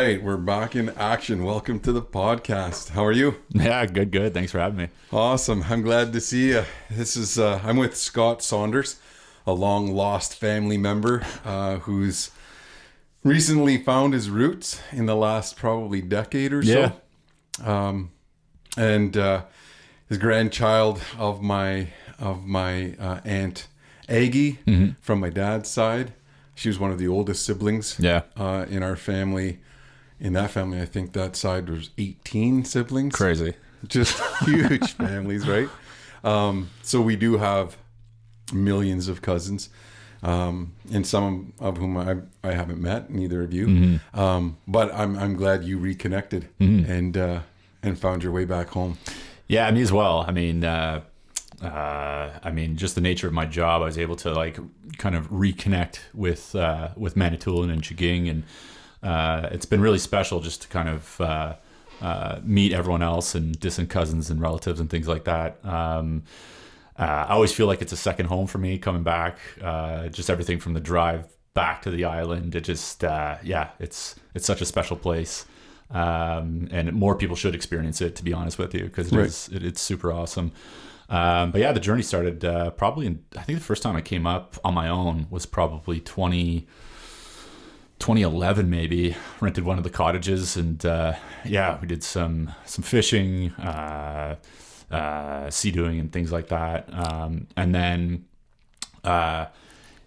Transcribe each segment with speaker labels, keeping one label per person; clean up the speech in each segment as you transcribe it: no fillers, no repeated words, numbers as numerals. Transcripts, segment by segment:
Speaker 1: right, we're back in action. Welcome to the podcast. How are you?
Speaker 2: Yeah, good. Thanks for having me.
Speaker 1: Awesome. I'm glad to see you. I'm with Scott Saunders, a long lost family member who's recently found his roots in the last probably decade or so. And his grandchild of my aunt Aggie from my dad's side. She was one of the oldest siblings in our family. In that family, I think that side was 18 siblings.
Speaker 2: Crazy.
Speaker 1: Just huge families, right? So we do have millions of cousins, and some of whom I haven't met, neither of you. But I'm glad you reconnected and found your way back home.
Speaker 2: Yeah, me as well. I mean, just the nature of my job, I was able to kind of reconnect with Manitoulin and Chaging, and it's been really special just to kind of meet everyone else and distant cousins and relatives and things like that. I always feel like it's a second home for me coming back. Just everything from the drive back to the island. It just it's such a special place, and more people should experience it. To be honest with you, because it's super awesome. But yeah, the journey started probably I think the first time I came up on my own was probably 2011 maybe. Rented one of the cottages, and we did some fishing, sea doing and things like that. And then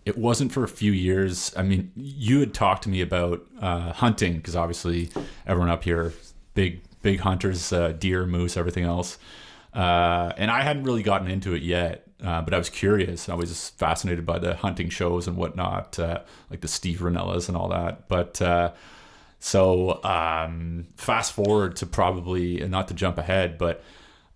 Speaker 2: it wasn't for a few years. I mean, you had talked to me about hunting, because obviously everyone up here, big hunters, deer, moose, everything else. And I hadn't really gotten into it yet, but I was curious. I was fascinated by the hunting shows and whatnot, like the Steve Ranellas and all that. But so fast forward to probably, and not to jump ahead, but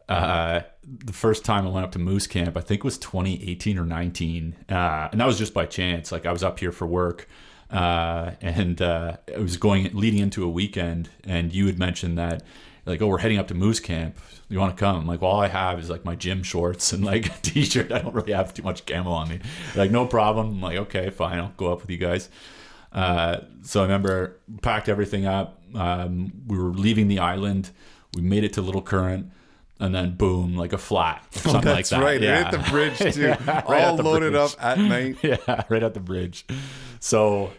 Speaker 2: the first time I went up to moose camp, I think was 2018 or 19. And that was just by chance. Like, I was up here for work, and it was leading into a weekend, and you had mentioned that, like, oh, we're heading up to moose camp. You want to come? I'm like, well, all I have is like my gym shorts and like a t-shirt. I don't really have too much camo on me. Like, no problem. I'm like, okay, fine. I'll go up with you guys. So I remember packed everything up. We were leaving the island. We made it to Little Current, and then boom, like a flat. Or something like that.
Speaker 1: That's right. Yeah. Right at the bridge too. All loaded up at night.
Speaker 2: Yeah, right at the bridge. So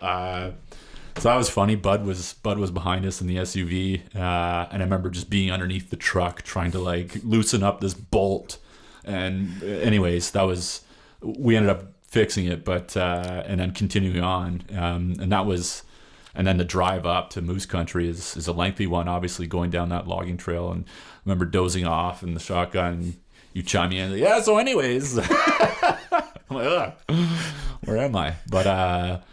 Speaker 2: that was funny. Bud was behind us in the SUV, and I remember just being underneath the truck trying to like loosen up this bolt. And anyways, we ended up fixing it, but and then continuing on, and then the drive up to Moose Country is a lengthy one, obviously going down that logging trail. And I remember dozing off in the shotgun. You chime in, yeah. So anyways, I'm like, ugh, where am I? But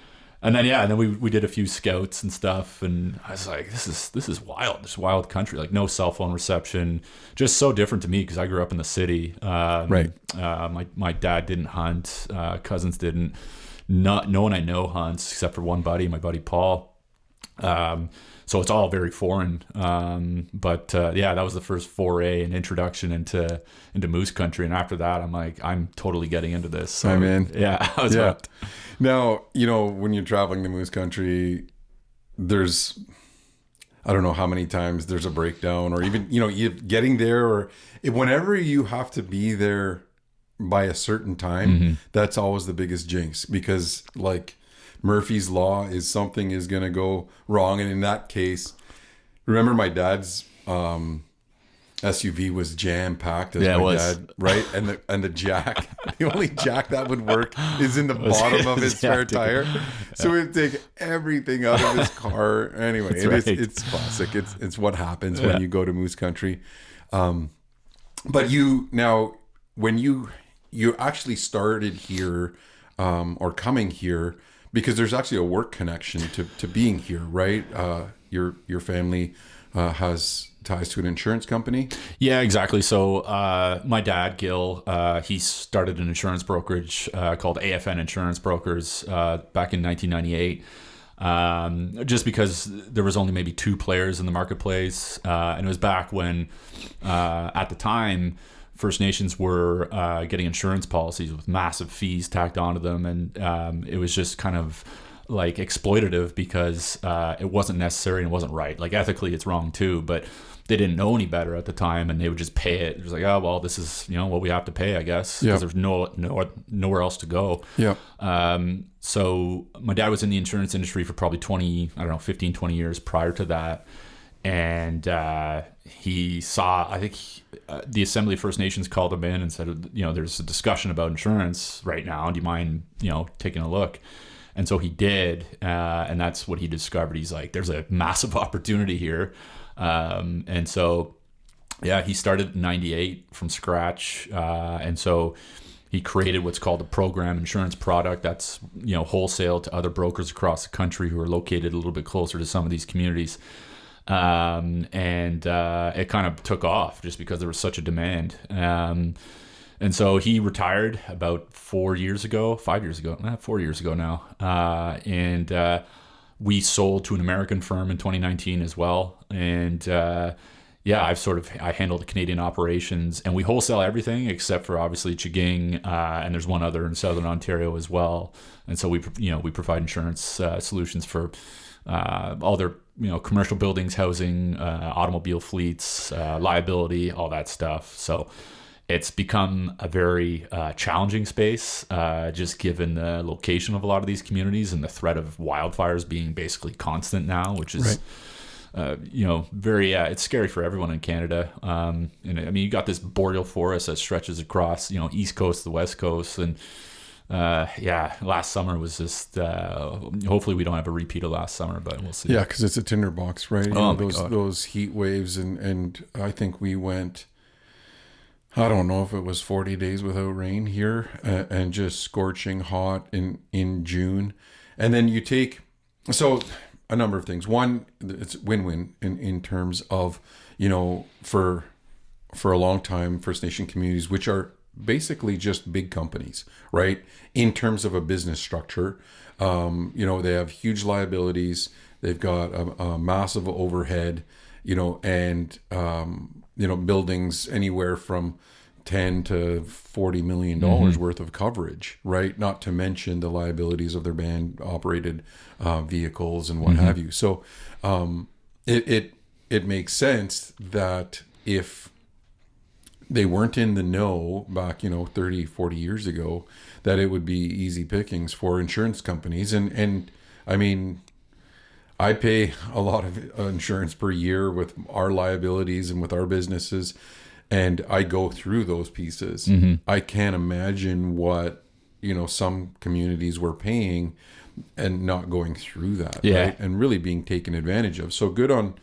Speaker 2: and then we did a few scouts and stuff, and I was like, this is wild. This wild country, like no cell phone reception, just so different to me because I grew up in the city.
Speaker 1: Right.
Speaker 2: My dad didn't hunt, cousins didn't. No one I know hunts except for one buddy, my buddy Paul. So it's all very foreign. But that was the first foray and introduction into moose country. And after that, I'm like, I'm totally getting into this. So,
Speaker 1: I'm in.
Speaker 2: Yeah, I was hooked.
Speaker 1: Now, when you're traveling to moose country, there's, I don't know how many times there's a breakdown, or even, you getting there, or whenever you have to be there by a certain time, that's always the biggest jinx, because like Murphy's Law is something is going to go wrong. And in that case, remember my dad's SUV was jam packed as my dad, right? And the jack, the only jack that would work is in the bottom of his spare tire. So we'd take everything out of his car. Anyway, it's classic. It's what happens when you go to moose country. But when you actually started here, or coming here, because there's actually a work connection to being here, right? Your family has ties to an insurance company.
Speaker 2: Yeah, exactly. So my dad, Gil, he started an insurance brokerage called AFN Insurance Brokers back in 1998. Just because there was only maybe two players in the marketplace, and it was back when, at the time, First Nations were getting insurance policies with massive fees tacked onto them, and it was just kind of like exploitative because it wasn't necessary and it wasn't right. Like ethically, it's wrong too, but they didn't know any better at the time, and they would just pay it. It was like, oh well, this is what we have to pay, I guess, because there's nowhere else to go.
Speaker 1: Yeah.
Speaker 2: So my dad was in the insurance industry for probably 15, 20 years prior to that. And he saw, I think the Assembly of First Nations called him in and said, there's a discussion about insurance right now. Do you mind, taking a look? And so he did. And that's what he discovered. He's like, there's a massive opportunity here. And so, he started in 98 from scratch. And so he created what's called a program insurance product that's, wholesale to other brokers across the country who are located a little bit closer to some of these communities. And it kind of took off just because there was such a demand. And so he retired about 4 years ago now. And we sold to an American firm in 2019 as well. And I handle the Canadian operations, and we wholesale everything except for obviously Chaging, and there's one other in Southern Ontario as well. And so we provide insurance solutions for all their commercial buildings, housing, automobile fleets, liability, all that stuff. So it's become a very challenging space, just given the location of a lot of these communities and the threat of wildfires being basically constant now, which is very it's scary for everyone in Canada. And I mean, you got this boreal forest that stretches across east coast to the west coast, and last summer was just hopefully we don't have a repeat of last summer, but we'll see.
Speaker 1: Because it's a tinderbox, right? Those heat waves, and I think we went, I don't know if it was 40 days without rain here, and just scorching hot in June. And then you take, so a number of things. One, it's win-win in terms of, for a long time, First Nation communities, which are basically just big companies, right? In terms of a business structure, they have huge liabilities. They've got a massive overhead, and, buildings anywhere from $10 to $40 million worth of coverage, right? Not to mention the liabilities of their band operated vehicles and what have you. So it makes sense that if they weren't in the know back, 30, 40 years ago, that it would be easy pickings for insurance companies. And I mean, I pay a lot of insurance per year with our liabilities and with our businesses, and I go through those pieces. I can't imagine what, some communities were paying and not going through that, right? And really being taken advantage of. So good on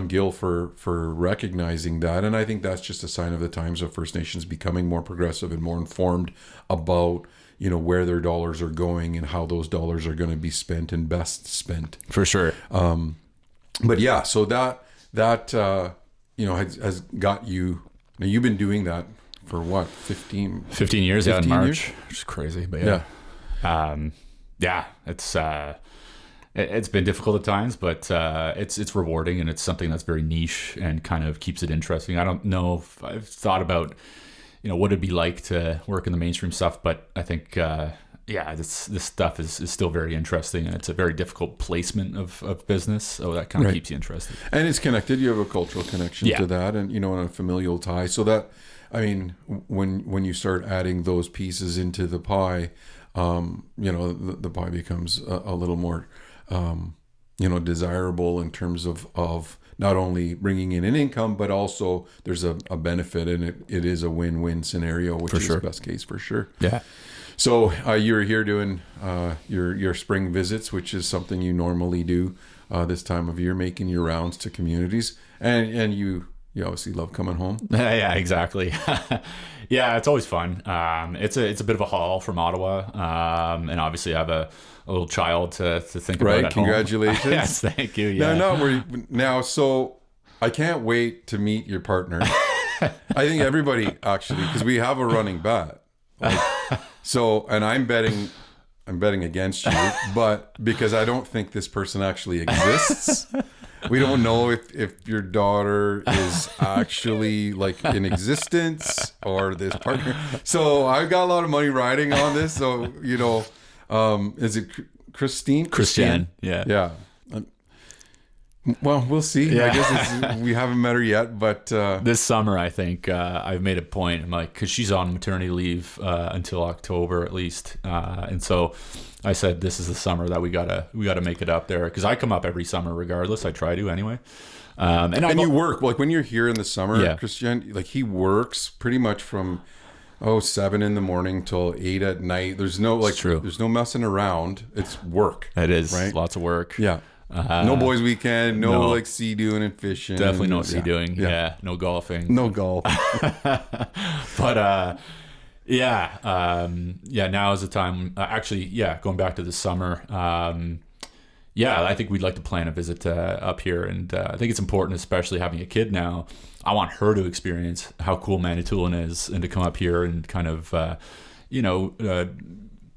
Speaker 1: Gil for recognizing that. And I think that's just a sign of the times of First Nations becoming more progressive and more informed about, where their dollars are going and how those dollars are going to be spent and best spent.
Speaker 2: For sure.
Speaker 1: But yeah, so that has got you. Now you've been doing that for what, 15
Speaker 2: years, in March,
Speaker 1: years?
Speaker 2: which is crazy, but it's been difficult at times, but it's rewarding, and it's something that's very niche and kind of keeps it interesting. I don't know if I've thought about, what it'd be like to work in the mainstream stuff, but I think, this stuff is still very interesting, and it's a very difficult placement of business, so that kind of keeps you interested.
Speaker 1: And it's connected. You have a cultural connection to that, and and a familial tie. So that, I mean, when you start adding those pieces into the pie, the pie becomes a little more desirable in terms of not only bringing in an income, but also there's a benefit, and it is a win-win scenario, which is the best case for sure.
Speaker 2: Yeah.
Speaker 1: So you're here doing your spring visits, which is something you normally do this time of year, making your rounds to communities, and you obviously love coming home.
Speaker 2: Yeah, exactly. Yeah, it's always fun. It's a bit of a haul from Ottawa, and obviously I have a little child to think about.
Speaker 1: Right,
Speaker 2: at
Speaker 1: congratulations.
Speaker 2: Home. Yes, thank you. Yeah.
Speaker 1: Now, so I can't wait to meet your partner. I think everybody actually, because we have a running bet. So, and I'm betting against you, but because I don't think this person actually exists. We don't know if your daughter is actually like in existence or this partner. So I've got a lot of money riding on this. So, is it
Speaker 2: Christiane. Yeah.
Speaker 1: Yeah. Well, we'll see.
Speaker 2: Yeah.
Speaker 1: I guess we haven't met her yet, but
Speaker 2: this summer, I think I've made a point. I'm like, because she's on maternity leave until October at least, and so I said this is the summer that we gotta make it up there, because I come up every summer regardless. I try to anyway. And
Speaker 1: you work like when you're here in the summer,
Speaker 2: Yeah.
Speaker 1: Christian. Like he works pretty much from 7 in the morning till 8 at night. There's no like,
Speaker 2: true.
Speaker 1: There's no messing around. It's work.
Speaker 2: it is
Speaker 1: right?
Speaker 2: lots of work.
Speaker 1: Yeah. No boys' weekend. No,
Speaker 2: no.
Speaker 1: like sea doing and fishing.
Speaker 2: Definitely no sea doing. Yeah. No golfing.
Speaker 1: No golf.
Speaker 2: But now is the time. Going back to the summer. I think we'd like to plan a visit up here, and I think it's important, especially having a kid now. I want her to experience how cool Manitoulin is, and to come up here and kind of,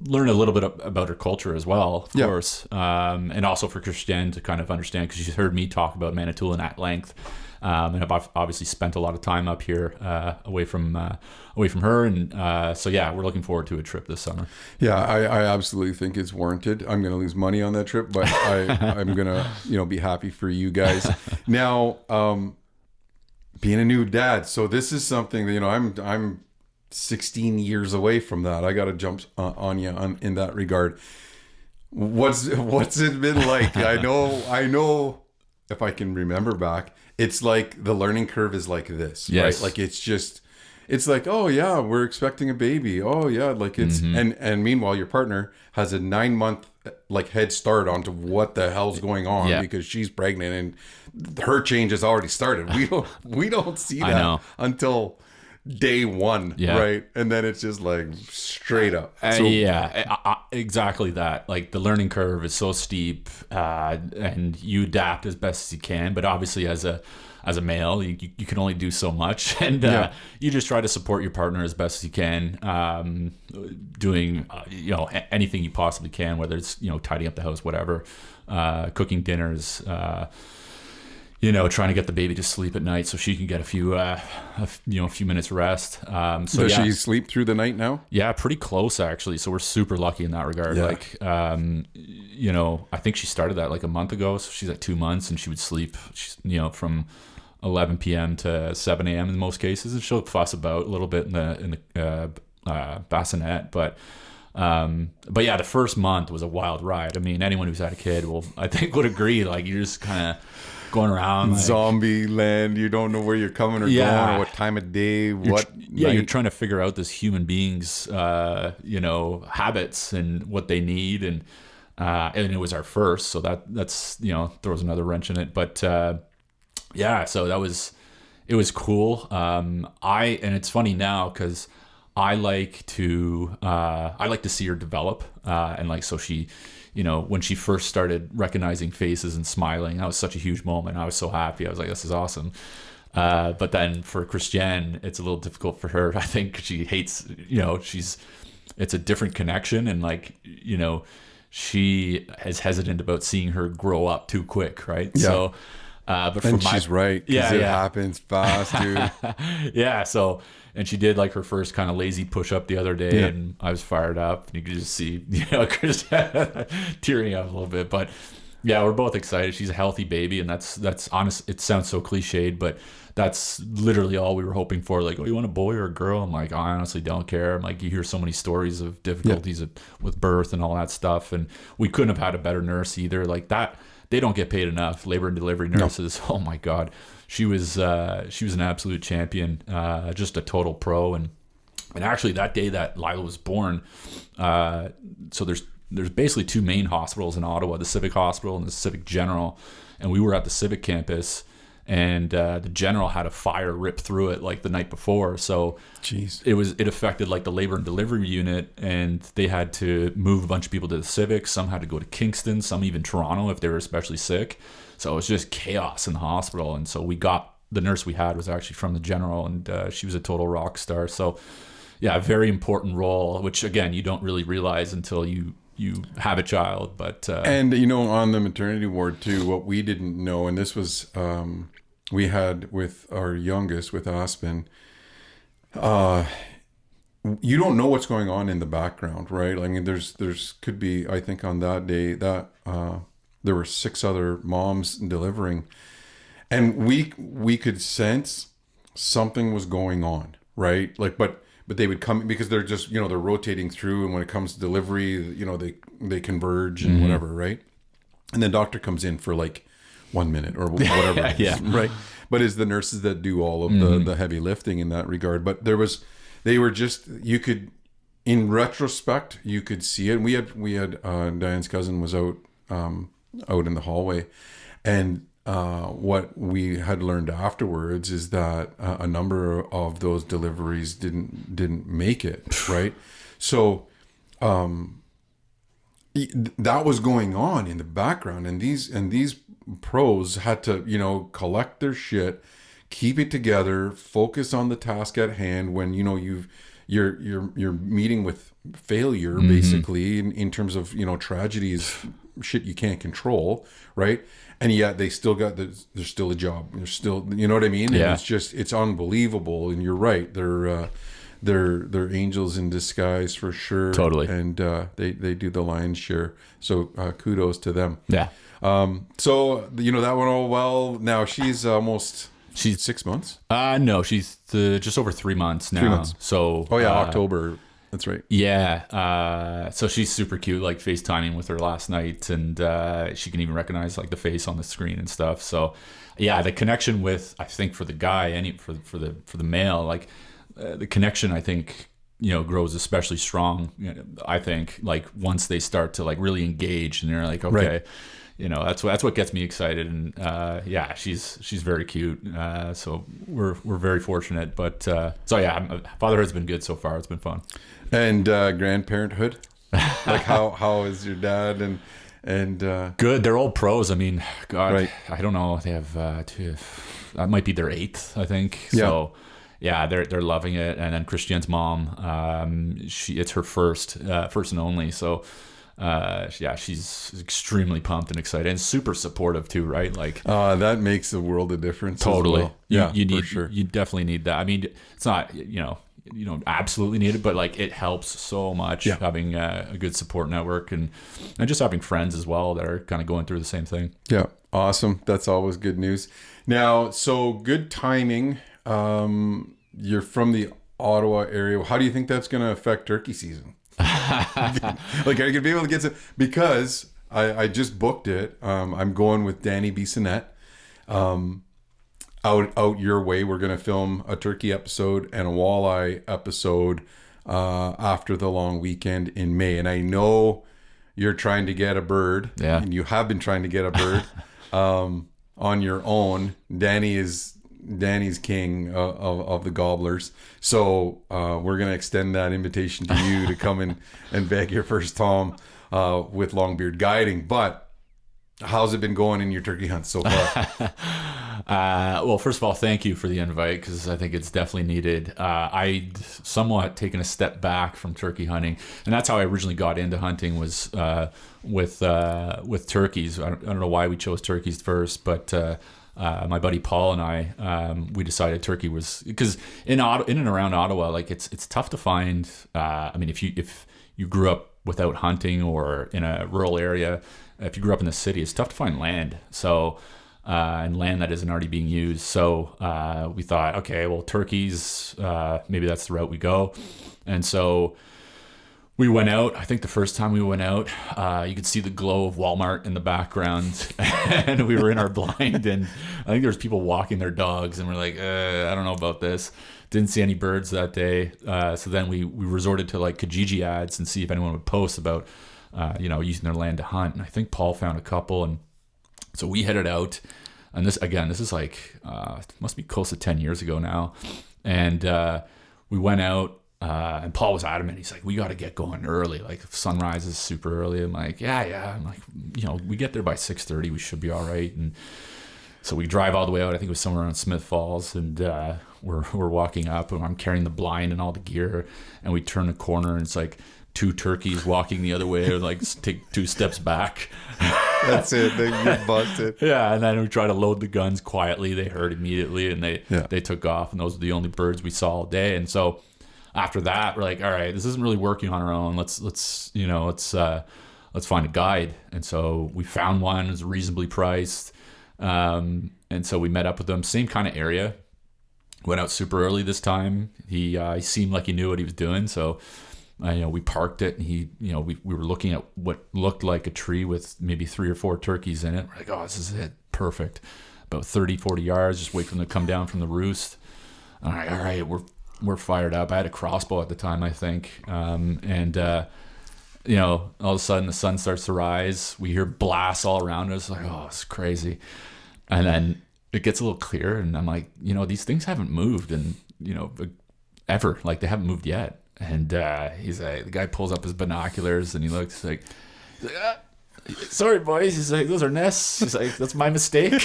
Speaker 2: learn a little bit about her culture as well, of course, and also for Christiane to kind of understand, because she's heard me talk about Manitoulin at length. And I've obviously spent a lot of time up here away from her, and we're looking forward to a trip this summer.
Speaker 1: Yeah, I absolutely think it's warranted. I'm going to lose money on that trip, but I'm going to be happy for you guys. Now, being a new dad, so this is something that I'm 16 years away from that. I got to jump on you in that regard. What's it been like? I know if I can remember back, it's like the learning curve is like this,
Speaker 2: yes.
Speaker 1: right? Like it's like, oh yeah, we're expecting a baby. Oh yeah, like it's and meanwhile your partner has a 9-month like head start onto what the hell's going on because she's pregnant and her change has already started. We don't see that until day one, right? And then it's just like straight up.
Speaker 2: Exactly that. Like the learning curve is so steep, and you adapt as best as you can. But obviously, as a male, you can only do so much, and you just try to support your partner as best as you can, doing anything you possibly can, whether it's tidying up the house, whatever, cooking dinners. Trying to get the baby to sleep at night so she can get a few minutes rest.
Speaker 1: Does she sleep through the night now?
Speaker 2: Yeah, pretty close actually. So we're super lucky in that regard.
Speaker 1: Yeah.
Speaker 2: Like, I think she started that like a month ago. So she's at 2 months, and she would sleep, from 11 p.m. to 7 a.m. in most cases, and she'll fuss about a little bit in the bassinet, but the first month was a wild ride. I mean, anyone who's had a kid would agree. Like you're just kind of going around like,
Speaker 1: zombie land. You don't know where you're coming or going, or what time of day,
Speaker 2: you're trying to figure out this human being's habits and what they need, and it was our first, so that's throws another wrench in it. But so it was cool. And it's funny now because I like to see her develop, and like so she. When she first started recognizing faces and smiling, that was such a huge moment. I was so happy. I was like, this is awesome. But then for Christiane, it's a little difficult for her. I think she hates, it's a different connection. And like, she is hesitant about seeing her grow up too quick. Right.
Speaker 1: Yeah.
Speaker 2: So, but
Speaker 1: she's right.
Speaker 2: Yeah.
Speaker 1: It happens fast, dude.
Speaker 2: Yeah. So, and she did like her first kind of lazy push up the other day, and I was fired up, and you could just see, Christiane tearing up a little bit. But yeah, we're both excited. She's a healthy baby, and that's honest. It sounds so cliched, but that's literally all we were hoping for. Like, oh, you want a boy or a girl? I'm like, I honestly don't care. I'm like, you hear so many stories of difficulties with birth and all that stuff, and we couldn't have had a better nurse either. Like that, they don't get paid enough. Labor and delivery nurses. No. Oh my God. She was an absolute champion, just a total pro, and actually that day that Lila was born, so there's basically two main hospitals in Ottawa, the Civic Hospital and the Civic General, and we were at the Civic campus, and the General had a fire rip through it like the night before, so it affected like the labor and delivery unit, and they had to move a bunch of people to the Civic. Some had to go to Kingston, some even Toronto if they were especially sick. So it was just chaos in the hospital. And so the nurse we had was actually from the General, and she was a total rock star. So yeah, a very important role, which again, you don't really realize until you have a child. But
Speaker 1: and on the maternity ward too, what we didn't know, and this was we had with our youngest, with Aspen, you don't know what's going on in the background, right? I mean, there's could be, I think on that day that there were 6 other moms delivering, and we could sense something was going on, right? Like, but they would come because they're just, they're rotating through, and when it comes to delivery, they converge and whatever, right? And then doctor comes in for like 1 minute or whatever it is,
Speaker 2: Yeah.
Speaker 1: right? But it's the nurses that do all of the heavy lifting in that regard. But they were just, you could, in retrospect, you could see it. We had Diane's cousin was out in the hallway, and what we had learned afterwards is that a number of those deliveries didn't make it, right? So that was going on in the background, and these pros had to collect their shit, keep it together, focus on the task at hand when you're meeting with failure, basically, in terms of tragedies, shit you can't control, right? And yet they still got there's still a job, there's still, you know what I mean?
Speaker 2: Yeah.
Speaker 1: And it's unbelievable. And you're right, they're angels in disguise for sure.
Speaker 2: Totally.
Speaker 1: And they do the lion's share, so kudos to them.
Speaker 2: Yeah.
Speaker 1: So that went all well. Now she's 6 months.
Speaker 2: No, she's just over 3 months now.
Speaker 1: 3 months.
Speaker 2: So
Speaker 1: October. That's right.
Speaker 2: Yeah. So she's super cute, like FaceTiming with her last night, and she can even recognize like the face on the screen and stuff. So yeah, the connection with, I think for the guy, for the male, like the connection, I think, grows especially strong. I think like once they start to like really engage, and they're like, okay.
Speaker 1: Right.
Speaker 2: That's what gets me excited, and yeah, she's very cute. So we're very fortunate. But so yeah, fatherhood's been good so far. It's been fun.
Speaker 1: And grandparenthood, like how is your dad and
Speaker 2: good? They're all pros. I mean, God,
Speaker 1: Right.
Speaker 2: I don't know. They have that might be their 8th, I think.
Speaker 1: Yeah.
Speaker 2: So yeah, they're loving it. And then Christian's mom, it's her first and only. So. Yeah, she's extremely pumped and excited, and super supportive too, right? Like
Speaker 1: that makes a world of difference.
Speaker 2: totally.
Speaker 1: As well. Yeah,
Speaker 2: you need,
Speaker 1: for sure.
Speaker 2: You definitely need that. I mean, it's not you don't absolutely need it, but like it helps so much having a good support network, and just having friends as well that are kind of going through the same thing.
Speaker 1: Yeah, awesome. That's always good news. Now, so good timing. You're from the Ottawa area. How do you think that's going to affect turkey season? Like, are you gonna be able to get some? Because I just booked it. I'm going with Danny Bissonnette. Out your way. We're gonna film a turkey episode and a walleye episode after the long weekend in May. And I know you're trying to get a bird.
Speaker 2: Yeah.
Speaker 1: And you have been trying to get a bird on your own. Danny's king of the gobblers. So we're going to extend that invitation to you to come in and bag your first Tom with Longbeard guiding. But how's it been going in your turkey hunt so far?
Speaker 2: Well, first of all, thank you for the invite, because I think it's definitely needed. I'd somewhat taken a step back from turkey hunting, and that's how I originally got into hunting, was with turkeys. I don't know why we chose turkeys first, but my buddy Paul and I, we decided turkey was, because in and around Ottawa, like it's tough to find. I mean, if you grew up without hunting, or in a rural area, if you grew up in the city, it's tough to find land. So and land that isn't already being used. So we thought, okay, well, turkeys, maybe that's the route we go. And so we went out. I think the first time we went out, you could see the glow of Walmart in the background, and we were in our blind, and I think there was people walking their dogs, and we're like, I don't know about this. Didn't see any birds that day. So then we resorted to like Kijiji ads and see if anyone would post about, using their land to hunt. And I think Paul found a couple, and so we headed out. And this is like, must be close to 10 years ago now. And we went out. And Paul was adamant. He's like, we got to get going early. Like, sunrise is super early. I'm like, yeah. I'm like, we get there by 6:30. We should be all right. And so we drive all the way out. I think it was somewhere around Smith Falls. And we're walking up, and I'm carrying the blind and all the gear. And we turn a corner, and it's like 2 turkeys walking the other way, or like take 2 steps back.
Speaker 1: That's it. They get busted.
Speaker 2: Yeah, and then we try to load the guns quietly. They heard immediately, and they took off. And those were the only birds we saw all day. And so after that, we're like, all right, this isn't really working on our own. Let's find a guide. And so we found one. It was reasonably priced. And so we met up with them, same kind of area. Went out super early this time. He seemed like he knew what he was doing. So, we parked it, and we were looking at what looked like a tree with maybe 3 or 4 turkeys in it. We're like, oh, this is it. Perfect. About 30, 40 yards. Just wait for them to come down from the roost. All right. We're fired up. I had a crossbow at the time, I think. All of a sudden the sun starts to rise. We hear blasts all around us. Like, oh, it's crazy. And then it gets a little clearer, and I'm like, these things haven't moved, and ever. Like, they haven't moved yet. And he's like, the guy pulls up his binoculars, and he looks like, sorry, boys. He's like, those are nests. He's like, that's my mistake.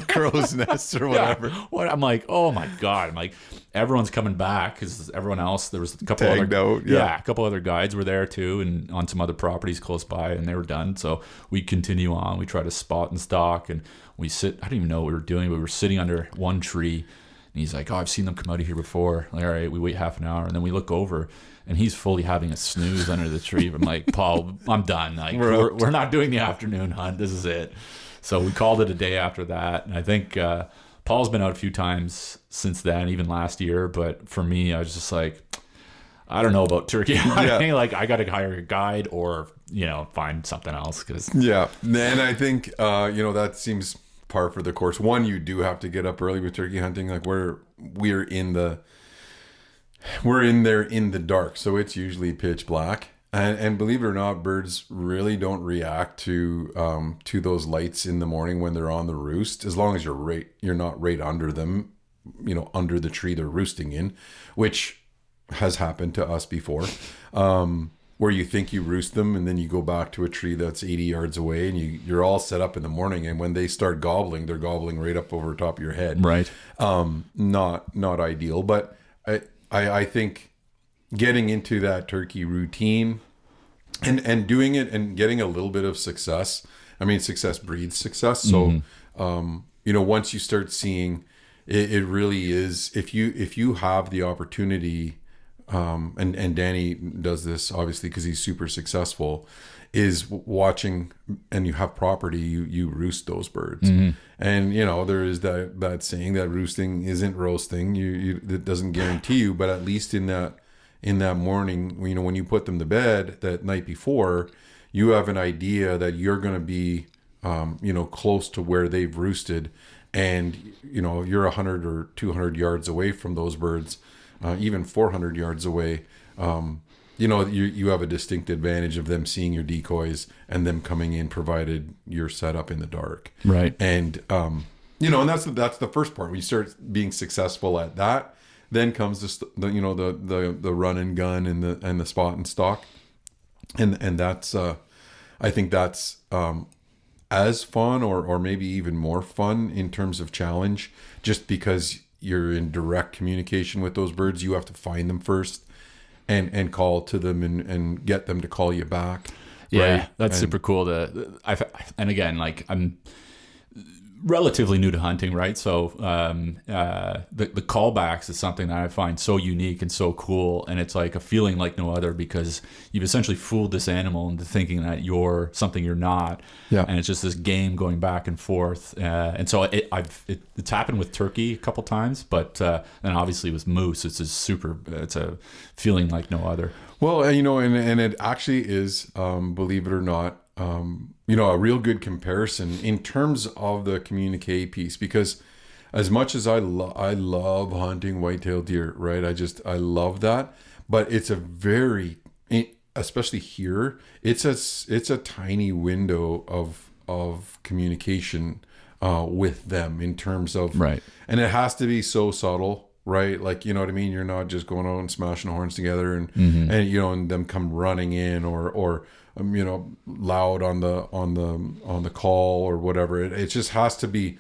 Speaker 1: Crow's nests or whatever.
Speaker 2: Yeah. What? I'm like, oh my God. I'm like, everyone's coming back because everyone else, there was a couple
Speaker 1: Tagged
Speaker 2: other,
Speaker 1: out,
Speaker 2: a couple other guides were there too, and on some other properties close by, and they were done. So we continue on. We try to spot and stalk, and we sit. I don't even know what we were doing, but we were sitting under one tree. And he's like, oh, I've seen them come out of here before. Like, all right, we wait half an hour, and then we look over, and he's fully having a snooze under the tree. I'm like, Paul, I'm done. Like, we're not doing the afternoon hunt. This is it. So we called it a day after that. And I think Paul's been out a few times since then, even last year. But for me, I was just like, I don't know about turkey hunting. Like, I got to hire a guide or, find something else.
Speaker 1: Yeah. And I think, that seems par for the course. One, you do have to get up early with turkey hunting. Like, we're in there in the dark, so it's usually pitch black. And believe it or not, birds really don't react to those lights in the morning when they're on the roost, as long as you're not right under them, under the tree they're roosting in, which has happened to us before. Where you think you roost them, and then you go back to a tree that's 80 yards away, and you're all set up in the morning, and when they start gobbling, they're gobbling right up over top of your head.
Speaker 2: Right.
Speaker 1: Not ideal, but I think getting into that turkey routine and doing it and getting a little bit of success. I mean, success breeds success. So, once you start seeing it really is, if you have the opportunity, and Danny does this obviously because he's super successful, is watching, and you have property, you roost those birds. And there is that saying that roosting isn't roasting. It doesn't guarantee you, but at least in that morning, when you put them to bed that night before, you have an idea that you're going to be close to where they've roosted, and you're 100 or 200 yards away from those birds, even 400 yards away. You have a distinct advantage of them seeing your decoys and them coming in, provided you're set up in the dark.
Speaker 2: Right.
Speaker 1: And and that's the first part. When you start being successful at that, then comes the run and gun and the spot and stalk, and that's I think that's as fun or maybe even more fun in terms of challenge, just because you're in direct communication with those birds. You have to find them first and call to them and get them to call you back.
Speaker 2: Yeah,
Speaker 1: right?
Speaker 2: that's super cool. And again, like, I'm relatively new to hunting, right? So the callbacks is something that I find so unique and so cool, and it's like a feeling like no other, because you've essentially fooled this animal into thinking that you're something you're not.
Speaker 1: Yeah.
Speaker 2: And it's just this game going back and forth. And so it's happened with turkey a couple times, but and obviously with moose, it's a feeling like no other.
Speaker 1: Well, and it actually is, believe it or not, a real good comparison in terms of the communique piece, because as much as I love hunting white-tailed deer, right? I love that, but it's a very, especially here, it's a tiny window of communication with them in terms of,
Speaker 2: right. And
Speaker 1: it has to be so subtle, right? Like, you know what I mean? You're not just going out and smashing horns together and and them come running in or loud on the call or whatever. It just has to be.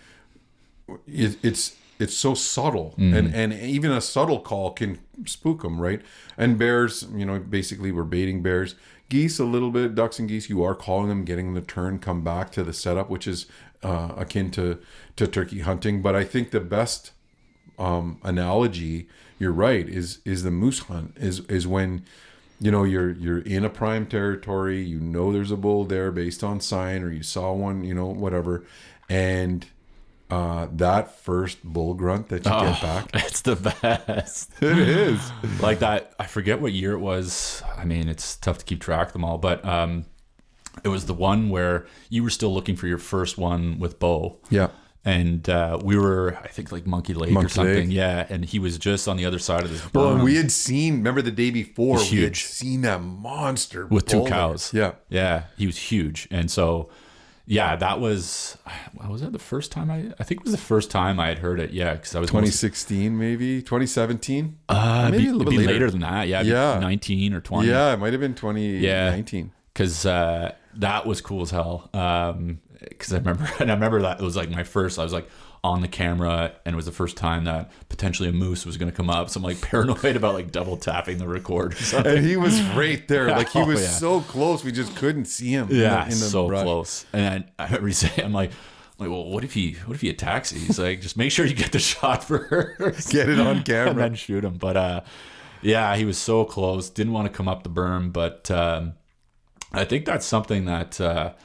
Speaker 1: It's so subtle, and even a subtle call can spook them, right? And bears, basically we're baiting bears. Geese a little bit, ducks and geese, you are calling them, getting them to turn, come back to the setup, which is akin to turkey hunting. But I think the best analogy you're right, is the moose hunt is when, you know, you're in a prime territory, you know there's a bull there based on sign, or you saw one, you know, whatever, and that first bull grunt that you get back,
Speaker 2: it's the best.
Speaker 1: it is.
Speaker 2: Like that, I forget what year it was. I mean, it's tough to keep track of them all, but it was the one where you were still looking for your first one with Bo.
Speaker 1: Yeah.
Speaker 2: And we were, I think, like Monkey Lake or something. Yeah. And he was just on the other side of this
Speaker 1: Well,
Speaker 2: berm.
Speaker 1: we had seen, remember the day before,
Speaker 2: He's
Speaker 1: we had
Speaker 2: huge.
Speaker 1: seen that monster
Speaker 2: With two
Speaker 1: bull there.
Speaker 2: cows.
Speaker 1: Yeah.
Speaker 2: Yeah. He was huge. And so, yeah, that was that the first time I think it was the first time I had heard it. Yeah. Because I was
Speaker 1: 2016, maybe 2017. Maybe a little bit
Speaker 2: later than that. Yeah.
Speaker 1: Yeah.
Speaker 2: 19 or 20.
Speaker 1: Yeah, it might have been 2019.
Speaker 2: Because that was cool as hell. Because I remember that it was like my first. I was like on the camera, and it was the first time that potentially a moose was going to come up. So I'm like paranoid about like double tapping the record. Or something.
Speaker 1: And he was right there, like he was
Speaker 2: yeah.
Speaker 1: so close, we just couldn't see him.
Speaker 2: Yeah,
Speaker 1: in the
Speaker 2: so
Speaker 1: brush.
Speaker 2: close. And I remember saying, I'm like, well, what if he attacks you? He's like, just make sure you get the shot first,
Speaker 1: Get it on camera,
Speaker 2: and then shoot him. But yeah, he was so close. Didn't want to come up the berm, but I think that's something that.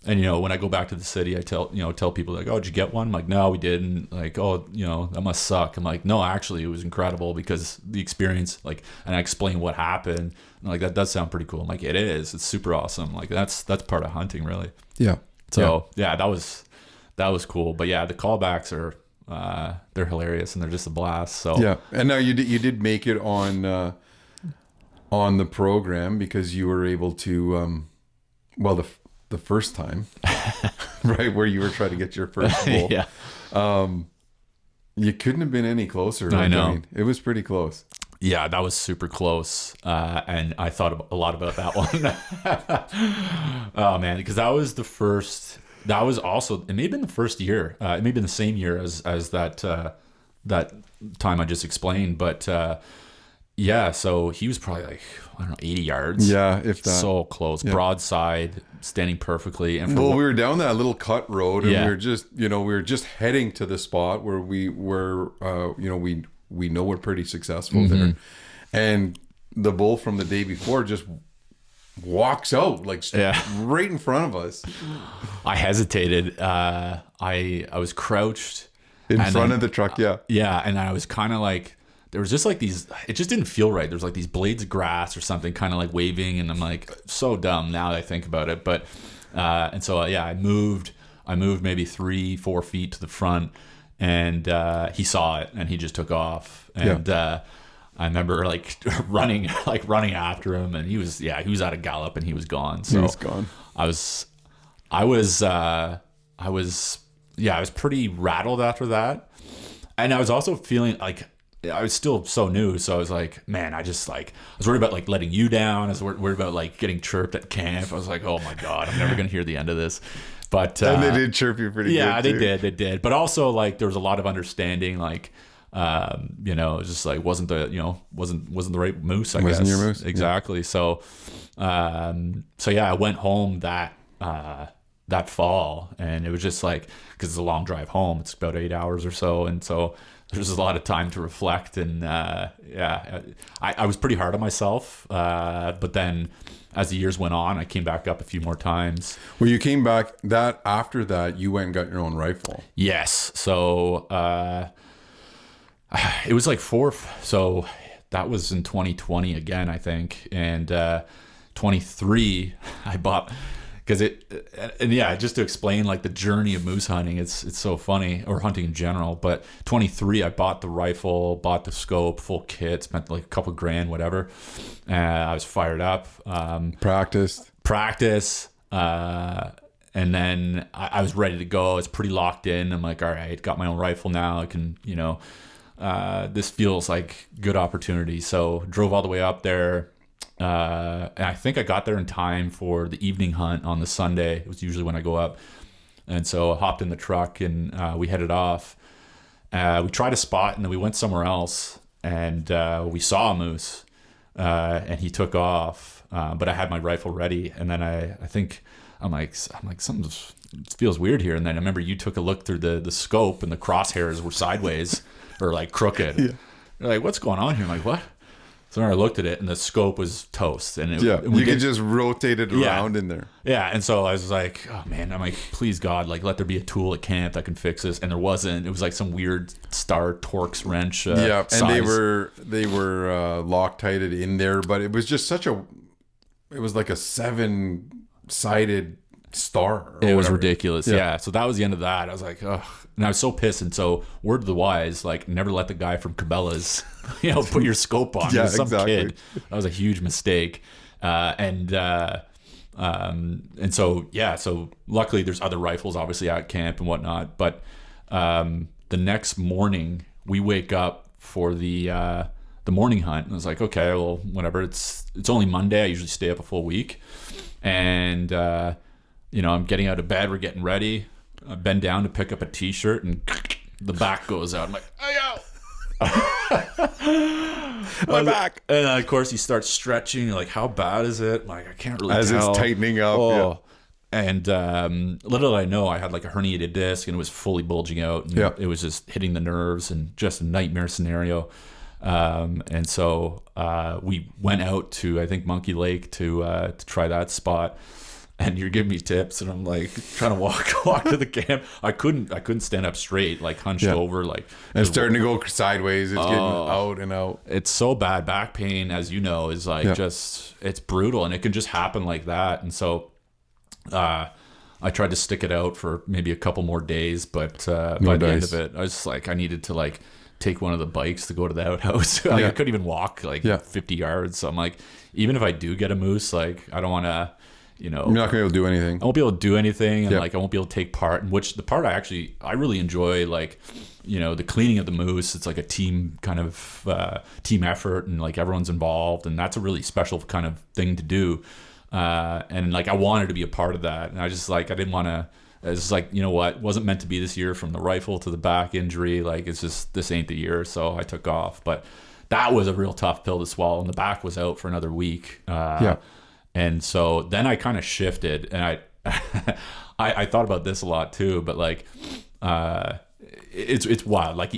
Speaker 2: And, you know, when I go back to the city, I tell people like, oh, did you get one? I'm like, no, we didn't. Like, oh, you know, that must suck. I'm like, no, actually, it was incredible because the experience, like, and I explain what happened. And like, that does sound pretty cool. I'm like, it is. It's super awesome. Like, that's part of hunting, really.
Speaker 1: Yeah.
Speaker 2: So, yeah, that was cool. But yeah, the callbacks are, they're hilarious and they're just a blast. So,
Speaker 1: Yeah. And now you did make it on the program because you were able to, the first time, right, where you were trying to get your first bull.
Speaker 2: yeah.
Speaker 1: You couldn't have been any closer.
Speaker 2: I know.
Speaker 1: mean, it was pretty close.
Speaker 2: Yeah, that was super close. And I thought a lot about that one. Oh, man, because that was the first. That was also, it may have been the first year. It may have been the same year as that time I just explained. But yeah, so he was probably like, I don't know, 80 yards.
Speaker 1: Yeah, if that.
Speaker 2: So close. Yeah. Broadside, standing perfectly. And
Speaker 1: we were down that little cut road, and
Speaker 2: Yeah.
Speaker 1: we were just heading to the spot where we were, we know we're pretty successful there. And the bull from the day before just walks out like right in front of us.
Speaker 2: I hesitated. I was crouched
Speaker 1: in front of the truck.
Speaker 2: Yeah. And I was kind of like, there was just like these, it just didn't feel right. There's like these blades of grass or something kind of like waving. And I'm like, so dumb now that I think about it. But, and so, yeah, I moved maybe 3-4 feet to the front, and he saw it and he just took off. And, I remember like running after him, and he was at a gallop and he was gone. So
Speaker 1: he was gone.
Speaker 2: I was pretty rattled after that. And I was also feeling like, I was still so new, so I was like, man, I was worried about like letting you down. I was worried about like getting chirped at camp. I was like, oh my God, I'm never gonna hear the end of this. But
Speaker 1: and they did chirp you pretty good.
Speaker 2: Yeah, they did. But also like there was a lot of understanding, like it was just like wasn't the right moose, I guess.
Speaker 1: Wasn't your moose.
Speaker 2: Exactly. Yeah. So I went home that fall, and it was just like, because it's a long drive home, it's about 8 hours or so, and so there's a lot of time to reflect. And I was pretty hard on myself, but then as the years went on, I came back up a few more times.
Speaker 1: Well, you came back after that you went and got your own rifle.
Speaker 2: Yes. So it was like so that was in 2020 again, I think, and 23 I bought, because just to explain like the journey of moose hunting, it's so funny, or hunting in general. But 23, I bought the rifle, bought the scope, full kit, spent like a couple grand, whatever. I was fired up.
Speaker 1: Practice.
Speaker 2: And then I was ready to go. It's pretty locked in. I'm like, all right, got my own rifle now. I can, this feels like good opportunity. So drove all the way up there. And I think I got there in time for the evening hunt on the Sunday. It was usually when I go up. And so I hopped in the truck, and we headed off. We tried a spot, and then we went somewhere else, and we saw a moose, and he took off. But I had my rifle ready, and then I think I'm like something feels weird here. And then I remember you took a look through the scope, and the crosshairs were sideways or like crooked. Yeah. They're like, what's going on here? I'm like, what? So then I looked at it, and the scope was toast. And
Speaker 1: you could just rotate it around in there.
Speaker 2: Yeah, and so I was like, oh man, I'm like, please God, like let there be a tool at camp that can fix this. And there wasn't. It was like some weird Star Torx wrench.
Speaker 1: And they were Loctited in there, but it was just it was like a 7-sided star.
Speaker 2: It was ridiculous. Yeah. So that was the end of that. I was like, ugh. And I was so pissed. And so word to the wise, like never let the guy from Cabela's, put your scope on.
Speaker 1: Yeah,
Speaker 2: some
Speaker 1: exactly.
Speaker 2: kid. That was a huge mistake. And so luckily there's other rifles obviously at camp and whatnot. But the next morning we wake up for the morning hunt. And I was like, okay, well, whatever. It's only Monday. I usually stay up a full week. And, I'm getting out of bed. We're getting ready. I bend down to pick up a t-shirt and the back goes out. I'm like, my back. And of course he starts stretching. Like, how bad is it? I'm like, I can't really
Speaker 1: As
Speaker 2: tell.
Speaker 1: it's tightening up.
Speaker 2: Oh.
Speaker 1: Yeah.
Speaker 2: And little did I know, I had like a herniated disc and it was fully bulging out. And it was just hitting the nerves and just a nightmare scenario. And so we went out to, I think, Monkey Lake to try that spot. And you're giving me tips, and I'm like trying to walk to the camp. I couldn't stand up straight, like hunched over, like.
Speaker 1: And it's starting to go sideways. It's getting out and out.
Speaker 2: It's so bad. Back pain, as you know, is like just, it's brutal, and it can just happen like that. And so, I tried to stick it out for maybe a couple more days, but by the end of it, I was just like, I needed to like take one of the bikes to go to the outhouse. Like, I couldn't even walk like 50 yards. So I'm like, even if I do get a moose, like I don't want to. You're not gonna
Speaker 1: be able to do anything.
Speaker 2: I won't be able to do anything, and like I won't be able to take part. In which the part I really enjoy, like the cleaning of the moose. It's like a team kind of team effort, and like everyone's involved, and that's a really special kind of thing to do. And like I wanted to be a part of that, and I didn't want to. It's like, what, it wasn't meant to be this year, from the rifle to the back injury. Like it's just, this ain't the year, so I took off. But that was a real tough pill to swallow, and the back was out for another week. And so then I kind of shifted, and I thought about this a lot too, but like, it's wild. Like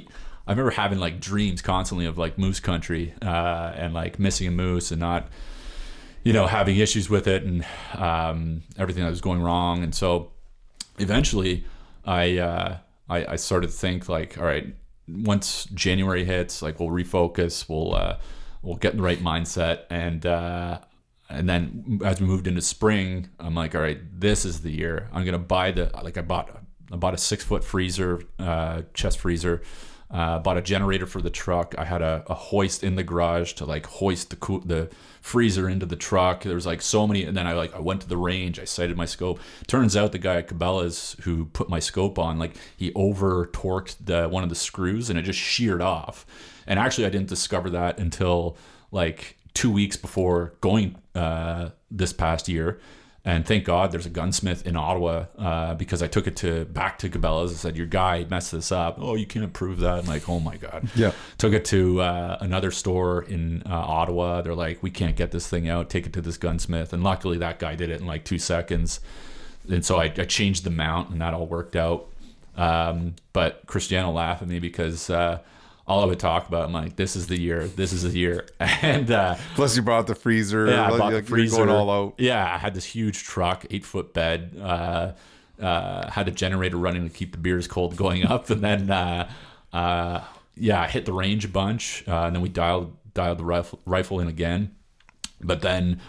Speaker 2: I remember having like dreams constantly of like moose country, and like missing a moose and not, having issues with it, and everything that was going wrong. And so eventually I started to think like, all right, once January hits, like we'll refocus, we'll get in the right mindset. And then as we moved into spring, I'm like, all right, this is the year. I'm going to buy I bought a 6-foot freezer, chest freezer, bought a generator for the truck. I had a hoist in the garage to like hoist the freezer into the truck. There was like so many. And then I went to the range. I sighted my scope. Turns out the guy at Cabela's who put my scope on, like he over torqued one of the screws and it just sheared off. And actually I didn't discover that until like 2 weeks before going this past year. And thank God there's a gunsmith in Ottawa, because I took it back to Cabela's. I said, your guy messed this up. Oh, you can't prove that. I'm like, oh my God. Yeah. Took it to another store in Ottawa. They're like, we can't get this thing out. Take it to this gunsmith. And luckily that guy did it in like 2 seconds. And so I changed the mount, and that all worked out. But Cristiano laughed at me because all I would talk about, I'm like, this is the year. And
Speaker 1: plus you brought the freezer.
Speaker 2: Yeah, I bought the freezer.
Speaker 1: Going all out.
Speaker 2: Yeah, I had this huge truck, 8-foot bed. Had a generator running to keep the beers cold going up. And then, I hit the range a bunch. And then we dialed the rifle in again. But then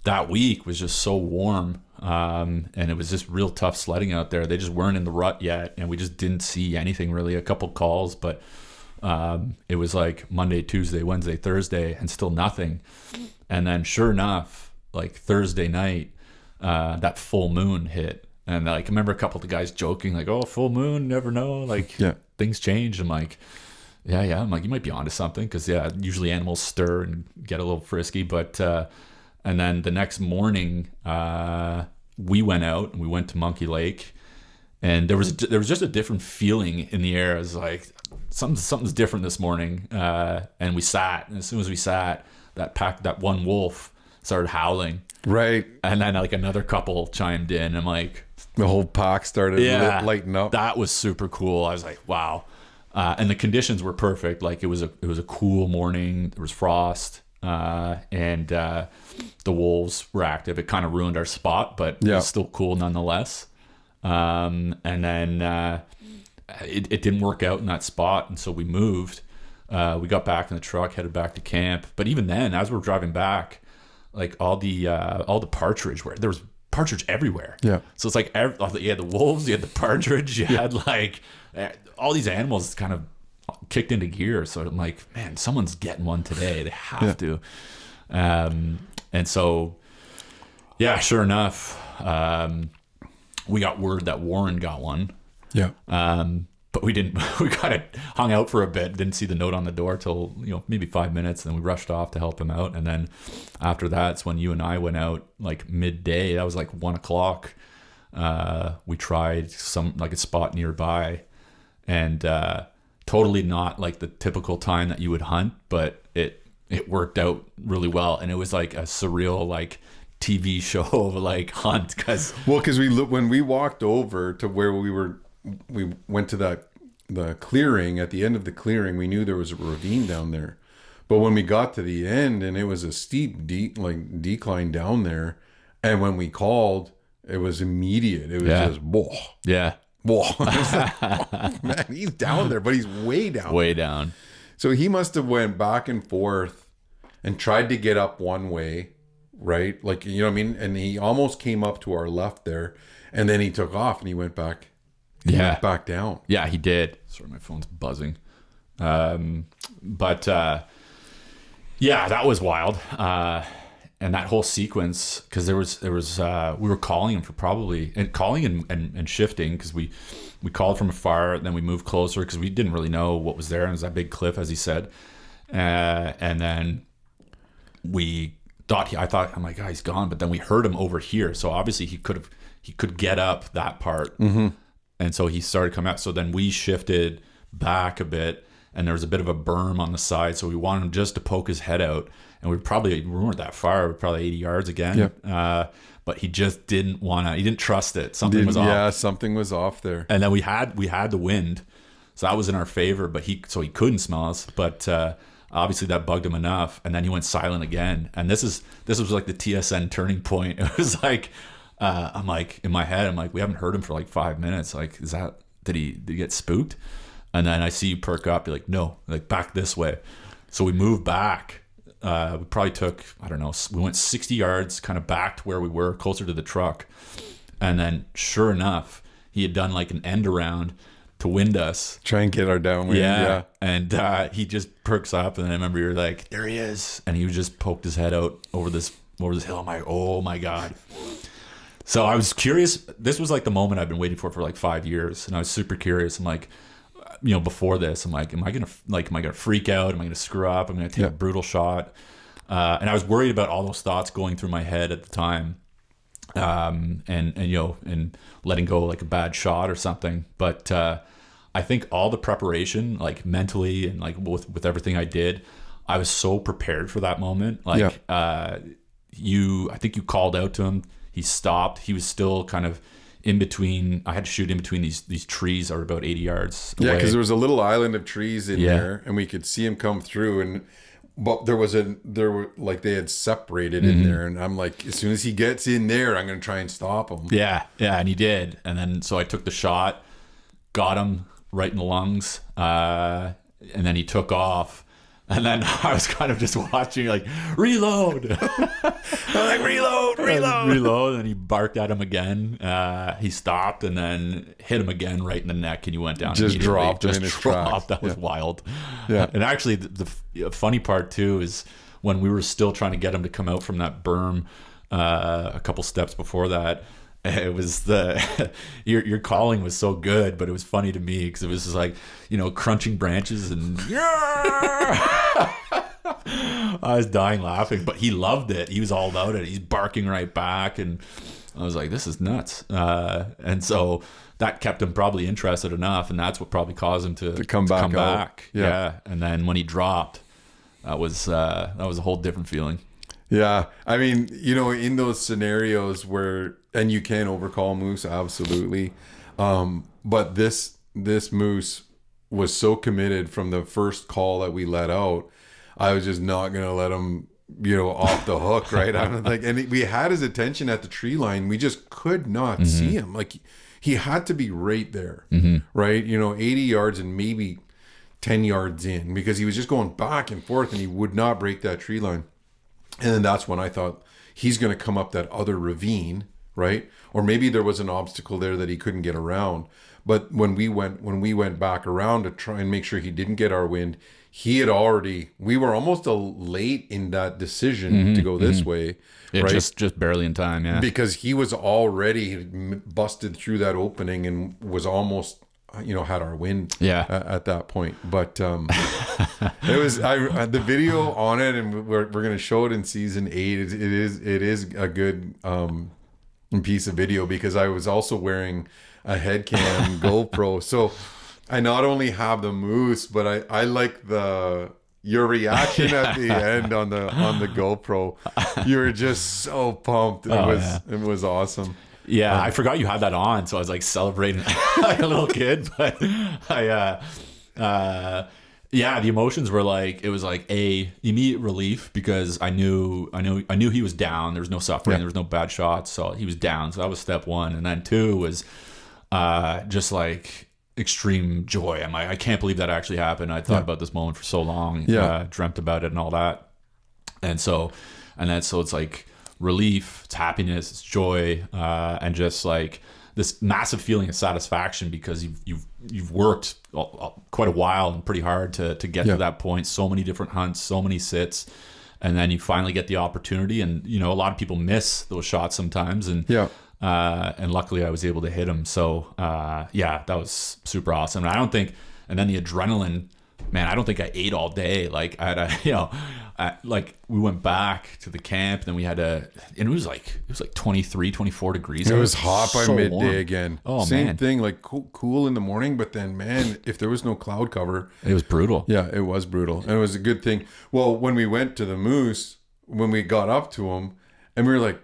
Speaker 2: that week was just so warm. And it was just real tough sledding out there. They just weren't in the rut yet. And we just didn't see anything really. A couple calls, but it was like Monday, Tuesday, Wednesday, Thursday, and still nothing. And then sure enough, like Thursday night, that full moon hit. And like, I remember a couple of the guys joking like, oh, full moon, never know. Like things change. I'm like, yeah. I'm like, you might be onto something. Cause usually animals stir and get a little frisky. But, and then the next morning, we went out and we went to Monkey Lake, and there was just a different feeling in the air. It was like, something's different this morning. And we sat, and as soon as we sat, that one wolf started howling.
Speaker 1: Right.
Speaker 2: And then like another couple chimed in. I'm like,
Speaker 1: the whole pack started lighting up.
Speaker 2: That was super cool. I was like, wow. And the conditions were perfect. Like it was a cool morning. There was frost, and the wolves were active. It kind of ruined our spot, but it was still cool nonetheless. And then it didn't work out in that spot, and so we moved. We got back in the truck, headed back to camp. But even then, as we were driving back, like all the partridge, there was partridge everywhere.
Speaker 1: Yeah.
Speaker 2: So it's like you had the wolves, you had the partridge, you had like all these animals kind of kicked into gear. So I'm like, man, someone's getting one today. They have to. And so, yeah, sure enough, we got word that Warren got one.
Speaker 1: Yeah.
Speaker 2: But we didn't. We got it hung out for a bit. Didn't see the note on the door till maybe 5 minutes. And then we rushed off to help him out. And then after that's when you and I went out like midday. That was like 1 o'clock. We tried like a spot nearby, and totally not like the typical time that you would hunt, but it worked out really well. And it was like a surreal like TV show of like hunt because
Speaker 1: when we walked over to where we went to the clearing. At the end of the clearing, we knew there was a ravine down there, but when we got to the end and it was a steep decline down there, and when we called, it was immediate. It was just whoa.
Speaker 2: Yeah.
Speaker 1: Whoa. Like, oh, man, he's down there, but he's way down. So he must have went back and forth and tried to get up one way, right? Like, you know what I mean? And he almost came up to our left there, and then he took off and he went back. Went back down.
Speaker 2: Yeah, he did. Sorry, my phone's buzzing. But that was wild. And that whole sequence, because there was we were calling him for probably and shifting, because we called from afar, then we moved closer because we didn't really know what was there, and it was that big cliff, as he said. And then I'm like, oh, he's gone, but then we heard him over here, so obviously he could get up that part. Mm-hmm. And so he started coming out. So then we shifted back a bit, and there was a bit of a berm on the side. So we wanted him just to poke his head out. And we weren't that far. We were probably 80 yards again. Yeah. But he just didn't want to. He didn't trust it. Something was off.
Speaker 1: Yeah, something was off there.
Speaker 2: And then we had the wind, so that was in our favor. But he couldn't smell us. But obviously that bugged him enough. And then he went silent again. And this was like the TSN turning point. It was like. I'm like, in my head, I'm like, we haven't heard him for like 5 minutes. Like, did he get spooked? And then I see you perk up. You're like, no, like back this way. So we moved back. We probably took, I don't know, we went 60 yards kind of back to where we were, closer to the truck. And then sure enough, he had done like an end around to wind us.
Speaker 1: Try and get our downwind. Yeah.
Speaker 2: And he just perks up. And then I remember you're like, there he is. And he just poked his head out over this hill. I'm like, oh my God. So I was curious. This was like the moment I've been waiting for like 5 years, and I was super curious. I'm like, before this, I'm like, am I gonna freak out? Am I gonna screw up? I'm gonna take a brutal shot. And I was worried about all those thoughts going through my head at the time, and letting go like a bad shot or something. But I think all the preparation, like mentally and like with everything I did, I was so prepared for that moment. Like, I think you called out to him. He stopped. He was still kind of in between. I had to shoot in between these trees that were about 80 yards away.
Speaker 1: Yeah, because there was a little island of trees in there, and we could see him come through. But there were like they had separated in there, and I'm like, as soon as he gets in there, I'm gonna try and stop him.
Speaker 2: Yeah, and he did. And then so I took the shot, got him right in the lungs, and then he took off. And then I was kind of just watching, like, reload. I'm like, reload. And he barked at him again. He stopped and then hit him again right in the neck, and he went down.
Speaker 1: Just dropped him in his tracks.
Speaker 2: That was wild.
Speaker 1: Yeah.
Speaker 2: And actually, the funny part too is when we were still trying to get him to come out from that berm a couple steps before that. It was your calling was so good, but it was funny to me because it was just like, crunching branches and I was dying laughing, but he loved it. He was all about it. He's barking right back, and I was like, this is nuts. And so that kept him probably interested enough, and that's what probably caused him to come back. Yeah. And then when he dropped, that was a whole different feeling.
Speaker 1: Yeah. I mean, in those scenarios where, and you can overcall moose, absolutely. But this moose was so committed from the first call that we let out. I was just not going to let him, off the hook, right? I'm like, and we had his attention at the tree line. We just could not see him. Like, he had to be right there, right? 80 yards and maybe 10 yards in, because he was just going back and forth and he would not break that tree line. And then that's when I thought he's going to come up that other ravine, right? Or maybe there was an obstacle there that he couldn't get around. But when we went back around to try and make sure he didn't get our wind, we were almost late in that decision to go this way.
Speaker 2: Yeah,
Speaker 1: right?
Speaker 2: just barely in time, yeah.
Speaker 1: Because he was already busted through that opening and was almost, had our wind at that point. But it was the video on it, and we're going to show it in season 8. It is a good piece of video, because I was also wearing a head cam GoPro. So I not only have the moose, but I like your reaction at the end on the GoPro. You were just so pumped. It was awesome.
Speaker 2: Yeah, I forgot you had that on, so I was like celebrating like a little kid. But the emotions were like, it was like immediate relief, because I knew he was down. There was no suffering. There was no bad shots, so he was down. So that was step 1, and then 2 was just like extreme joy. I'm like, I can't believe that actually happened. I thought about this moment for so long. Dreamt about it and all that. And so it's like relief, it's happiness, it's joy, and just like this massive feeling of satisfaction, because you've worked quite a while and pretty hard to get to that point. So many different hunts, so many sits, and then you finally get the opportunity. And a lot of people miss those shots sometimes, and luckily I was able to hit them. So that was super awesome. And then the adrenaline, man, I don't think I ate all day. Like I had we went back to the camp, then we had and it was like 23, 24 degrees.
Speaker 1: It was hot by midday warm. Again.
Speaker 2: Oh,
Speaker 1: Same
Speaker 2: man.
Speaker 1: thing, like cool in the morning, but then, man, if there was no cloud cover,
Speaker 2: it was brutal.
Speaker 1: Yeah, it was brutal. And it was a good thing. Well, when we went to the moose, when we got up to him, and we were like,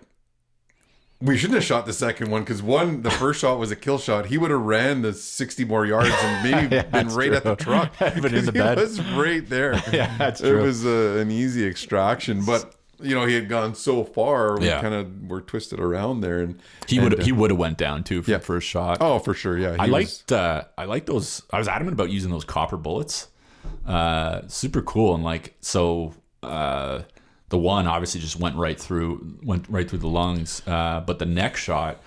Speaker 1: we shouldn't have shot the second one, because the first shot was a kill shot. He would have ran the 60 more yards and maybe been right true. At the truck.
Speaker 2: Been in the bed.
Speaker 1: He was right there.
Speaker 2: Yeah, that's true.
Speaker 1: It was an easy extraction, but he had gone so far. We kind of were twisted around there, and
Speaker 2: he would have went down too for the first shot.
Speaker 1: Oh, for sure. Yeah,
Speaker 2: I liked those. I was adamant about using those copper bullets. Super cool, and the one obviously just went right through the lungs. But the next shot,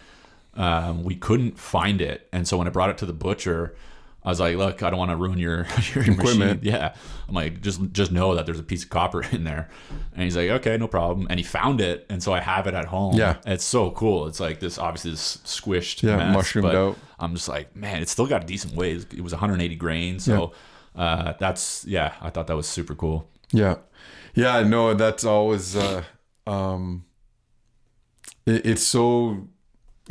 Speaker 2: we couldn't find it. And so when I brought it to the butcher, I was like, look, I don't want to ruin your equipment. Machine. Yeah. I'm like, just know that there's a piece of copper in there. And he's like, okay, no problem. And he found it. And so I have it at home. Yeah. It's so cool. It's like this squished mess,
Speaker 1: mushroomed out.
Speaker 2: I'm just like, man, it's still got a decent weight. It was 180 grains. So I thought that was super cool.
Speaker 1: Yeah. Yeah, no, that's always it's so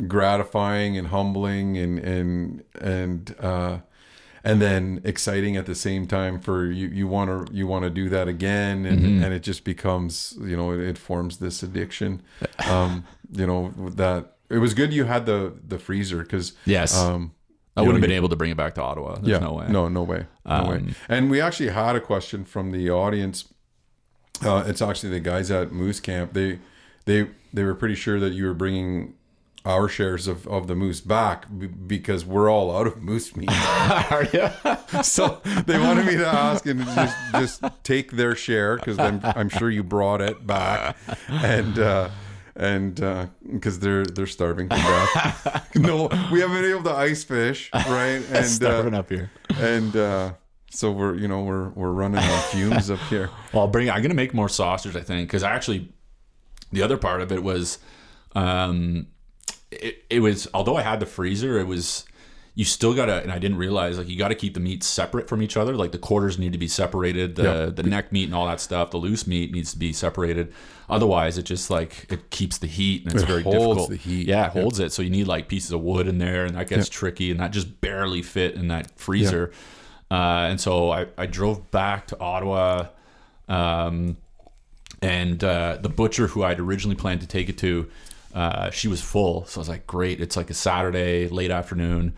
Speaker 1: gratifying and humbling and then exciting at the same time. For you want to do that again, and it just becomes, it forms this addiction. That it was good you had the freezer, because
Speaker 2: I wouldn't have been able to bring it back to Ottawa. There's no way.
Speaker 1: No way. And we actually had a question from the audience. It's actually the guys at Moose Camp. They were pretty sure that you were bringing our shares of the moose back, because we're all out of moose meat.
Speaker 2: Are you?
Speaker 1: So they wanted me to ask and just take their share, because I'm sure you brought it back, and because they're starving to death. No, we haven't been able to ice fish, right? And
Speaker 2: starving up here,
Speaker 1: and. So we're running on fumes up here.
Speaker 2: Well, I'm gonna make more sausage, I think, because actually the other part of it was, it was, although I had the freezer, it was, you still gotta, and I didn't realize, like, you gotta keep the meats separate from each other. Like the quarters need to be separated, the neck meat and all that stuff. The loose meat needs to be separated. Otherwise, it just it keeps the heat, and it's very difficult.
Speaker 1: Holds the heat.
Speaker 2: Yeah, it holds it. So you need like pieces of wood in there, and that gets tricky, and that just barely fit in that freezer. And so I drove back to Ottawa, and the butcher who I'd originally planned to take it to, she was full. So I was like, great. It's like a Saturday, late afternoon.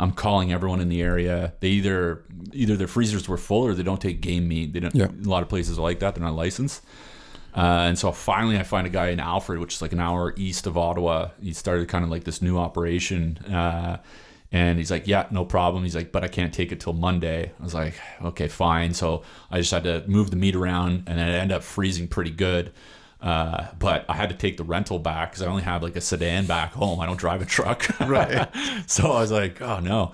Speaker 2: I'm calling everyone in the area. They either their freezers were full or they don't take game meat. They don't.
Speaker 1: Yeah.
Speaker 2: A lot of places are like that. They're not licensed. And so finally I find a guy in Alfred, which is like an hour east of Ottawa. He started kind of like this new operation. And he's like, yeah, no problem. He's like, but I can't take it till Monday. I was like, okay, fine. So I just had to move the meat around, and it ended up freezing pretty good. But I had to take the rental back because I only have like a sedan back home. I don't drive a truck.
Speaker 1: Right.
Speaker 2: So I was like, oh no.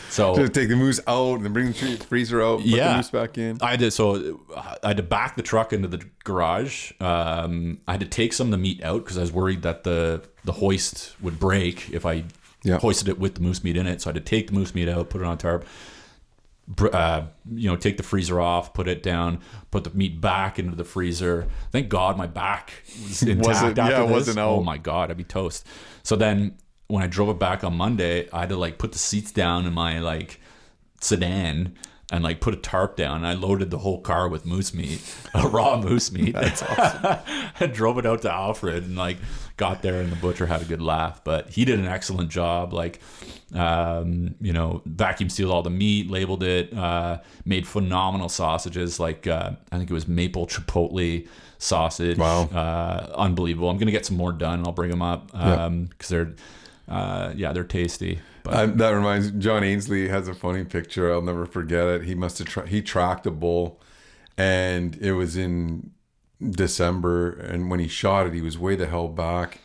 Speaker 2: So
Speaker 1: Just take the moose out and then bring the freezer out, put the moose back in.
Speaker 2: I had to back the truck into the garage. I had to take some of the meat out because I was worried that the hoist would break if I hoisted it with the moose meat in it. So I had to take the moose meat out, put it on a tarp, take the freezer off, put it down, put the meat back into the freezer. Thank God my back was intact after this.
Speaker 1: Wasn't out.
Speaker 2: Oh my God, I'd be toast. So then when I drove it back on Monday, I had to like put the seats down in my like sedan and like put a tarp down. And I loaded the whole car with moose meat, raw moose meat. That's awesome. I drove it out to Alfred and like got there, and the butcher had a good laugh, but he did an excellent job. Like, vacuum sealed all the meat, labeled it, made phenomenal sausages. Like, I think it was maple chipotle sausage.
Speaker 1: Wow.
Speaker 2: Unbelievable. I'm going to get some more done and I'll bring them up. Cause they're tasty. But
Speaker 1: That reminds John Ainsley has a funny picture. I'll never forget it. He must have he tracked a bull, and it was in December, and when he shot it, he was way the hell back,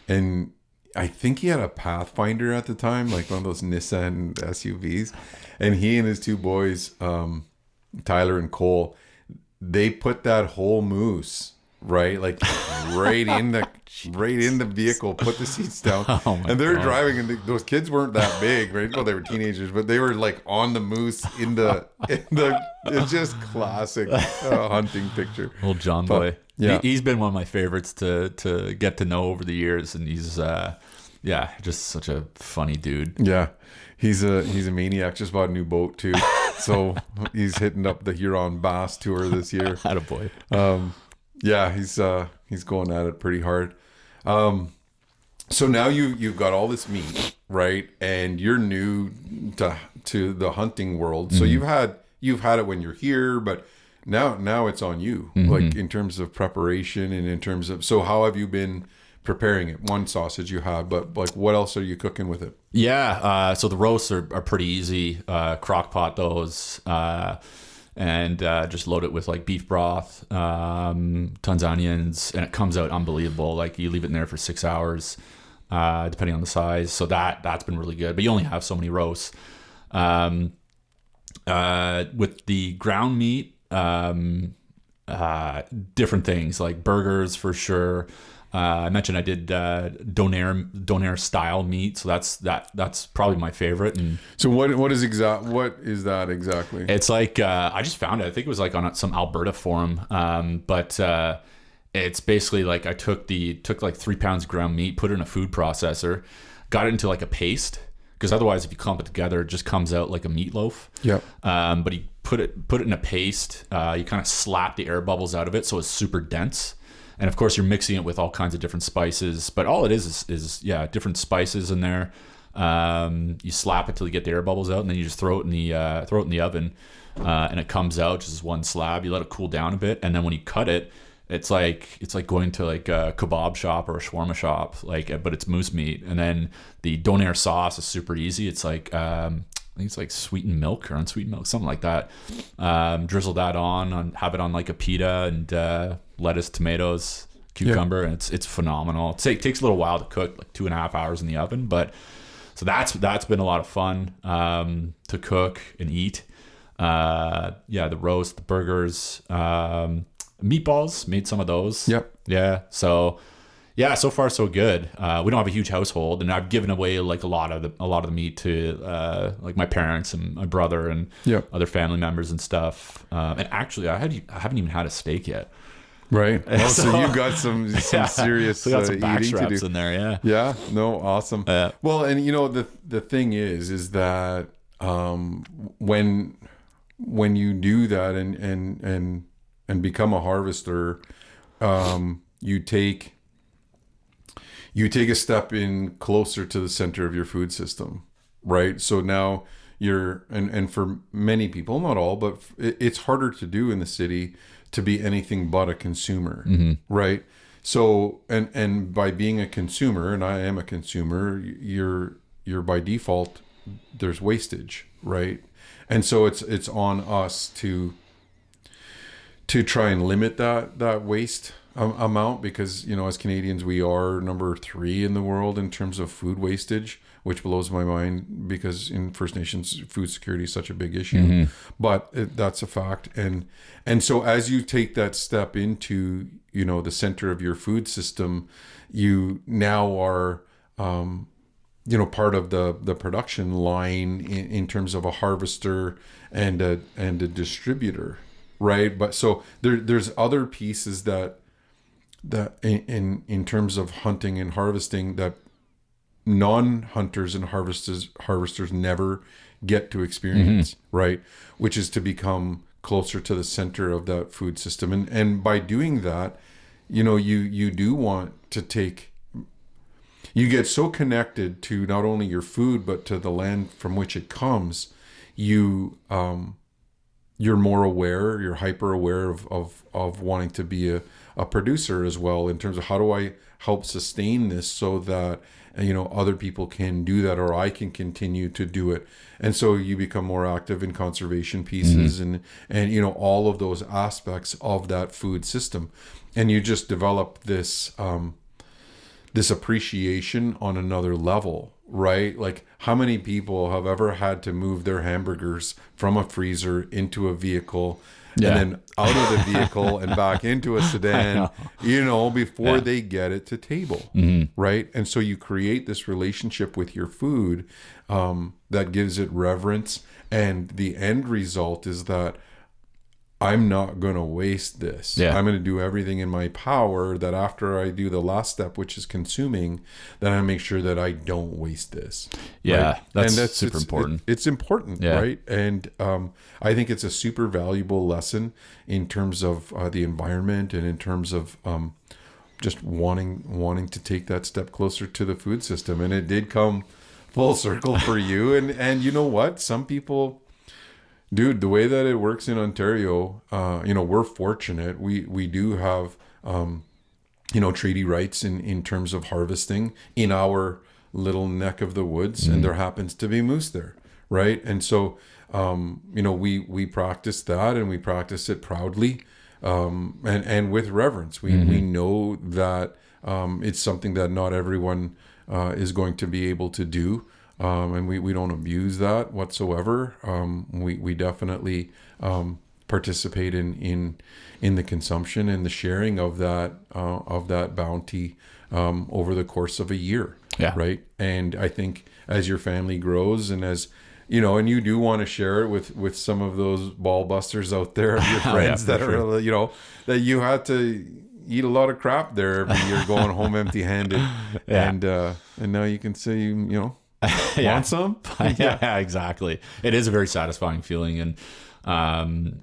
Speaker 1: and I think he had a Pathfinder at the time, like one of those Nissan SUVs, and he and his two boys, Tyler and Cole, they put that whole moose right in the vehicle, put the seats down, and they're driving, and those kids weren't that big, right? Well, they were teenagers, but they were like on the moose in the it's just classic hunting picture.
Speaker 2: Old John boy.
Speaker 1: Yeah.
Speaker 2: He's been one of my favorites to get to know over the years, and he's just such a funny dude.
Speaker 1: Yeah, he's a maniac. Just bought a new boat too, so he's hitting up the Huron Bass Tour this year.
Speaker 2: Attaboy.
Speaker 1: Yeah, he's going at it pretty hard. So now you've got all this meat, right? And you're new to the hunting world. So you've had it when you're here, but now it's on you, like in terms of preparation and in terms of, so how have you been preparing it? One sausage you had, but like what else are you cooking with it?
Speaker 2: Yeah, so the roasts are pretty easy. Crock pot those. And just load it with like beef broth, tons of onions, and it comes out unbelievable. Like you leave it in there for 6 hours, depending on the size. So that's been really good. But you only have so many roasts. With the ground meat, different things like burgers for sure. I mentioned I did donair style meat, so that's probably my favorite. And
Speaker 1: so what is that exactly?
Speaker 2: It's like I just found it. I think it was like on some Alberta forum, but it's basically like I took like 3 pounds of ground meat, put it in a food processor, got it into like a paste, because otherwise if you clump it together, it just comes out like a meatloaf.
Speaker 1: Yeah.
Speaker 2: But he put it in a paste. You kind of slap the air bubbles out of it, so it's super dense. And of course, you're mixing it with all kinds of different spices. But all it is different spices in there. You slap it till you get the air bubbles out, and then you just throw it in the oven, and it comes out just as one slab. You let it cool down a bit, and then when you cut it, it's like going to like a kebab shop or a shawarma shop, but it's moose meat. And then the donair sauce is super easy. It's like I think it's like sweetened milk or unsweetened milk, something like that. Drizzle that on, have it on like a pita and lettuce, tomatoes, cucumber, and it's phenomenal. It takes a little while to cook, like 2.5 hours in the oven, but so that's been a lot of fun to cook and eat. The roast, the burgers, meatballs, made some of those.
Speaker 1: Yep.
Speaker 2: Yeah. So far so good. We don't have a huge household, and I've given away like a lot of the meat to like my parents and my brother and other family members and stuff. And actually, I haven't even had a steak yet.
Speaker 1: Right. Well, so you've got some serious
Speaker 2: got some back
Speaker 1: eating
Speaker 2: straps
Speaker 1: to do
Speaker 2: in there. Yeah.
Speaker 1: Yeah. No. Awesome. Well, and the thing is that when you do that and become a harvester, you take a step in closer to the center of your food system, right? So now and for many people, not all, but it's harder to do in the city to be anything but a consumer, right? So, and by being a consumer, and I am a consumer, you're by default, there's wastage, right? And so it's on us to try and limit that waste amount, because, you know, as Canadians, we are number 3 in the world in terms of food wastage, which blows my mind, because in First Nations, food security is such a big issue. But that's a fact. And so as you take that step into, you know, the center of your food system, you now are you know, part of the production line in terms of a harvester and a distributor, right? But so there's other pieces that in terms of hunting and harvesting that non-hunters and harvesters never get to experience, right? Which is to become closer to the center of that food system. And by doing that, you know, you do want to you get so connected to not only your food, but to the land from which it comes. You're more aware, you're hyper aware of wanting to be a producer as well, in terms of how do I help sustain this so that, you know, other people can do that, or I can continue to do it. And so you become more active in conservation pieces and you know, all of those aspects of that food system. And you just develop this this appreciation on another level, right? Like, how many people have ever had to move their hamburgers from a freezer into a vehicle and then out of the vehicle and back into a sedan, you know, before they get it to table, right? And so you create this relationship with your food that gives it reverence. And the end result is that I'm not going to waste this. I'm going to do everything in my power that after I do the last step, which is consuming, then I make sure that I don't waste this. Right?
Speaker 2: That's super important.
Speaker 1: It's important, right? And I think it's a super valuable lesson in terms of the environment, and in terms of just wanting to take that step closer to the food system. And it did come full circle for you. And you know what? Some people... Dude, the way that it works in Ontario, you know, we're fortunate. We do have, you know, treaty rights in terms of harvesting in our little neck of the woods, and there happens to be moose there, right? And so, you know, we practice that, and we practice it proudly, and with reverence. We know that it's something that not everyone is going to be able to do. And we don't abuse that whatsoever. We definitely participate in the consumption and the sharing of that bounty over the course of a year. Right. And I think as your family grows, and as you know, and you do want to share it with some of those ball busters out there, your friends that are, you know, that you had to eat a lot of crap there every year, going home empty-handed, and now you can say, you know. Want some?
Speaker 2: Yeah, exactly. It is a very satisfying feeling, and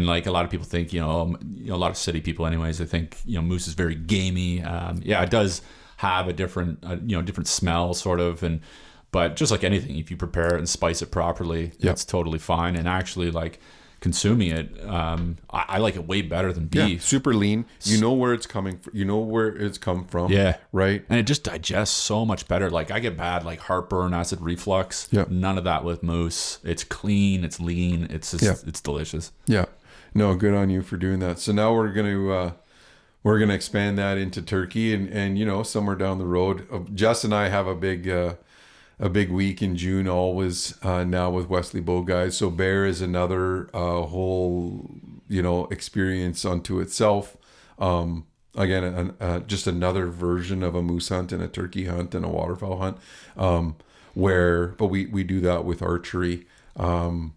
Speaker 2: like a lot of people think, you know, a lot of city people, anyways, they think, you know, moose is very gamey. It does have a different, you know, different smell, sort of, but just like anything, if you prepare it and spice it properly, it's totally fine. And actually, like, consuming it, I like it way better than beef.
Speaker 1: Super lean. You know where it's coming from. You know where it's come from. Right.
Speaker 2: And it just digests so much better. Like, I get bad, like, heartburn, acid reflux. None of that with moose. It's clean. It's lean. It's just, it's delicious.
Speaker 1: No, good on you for doing that. So now we're gonna expand that into turkey, and you know, somewhere down the road, Jess and I have a big week in June always now with Wesley Bow Guys. So bear is another whole, you know, experience unto itself. Again, just another version of a moose hunt and a turkey hunt and a waterfowl hunt, but we do that with archery, and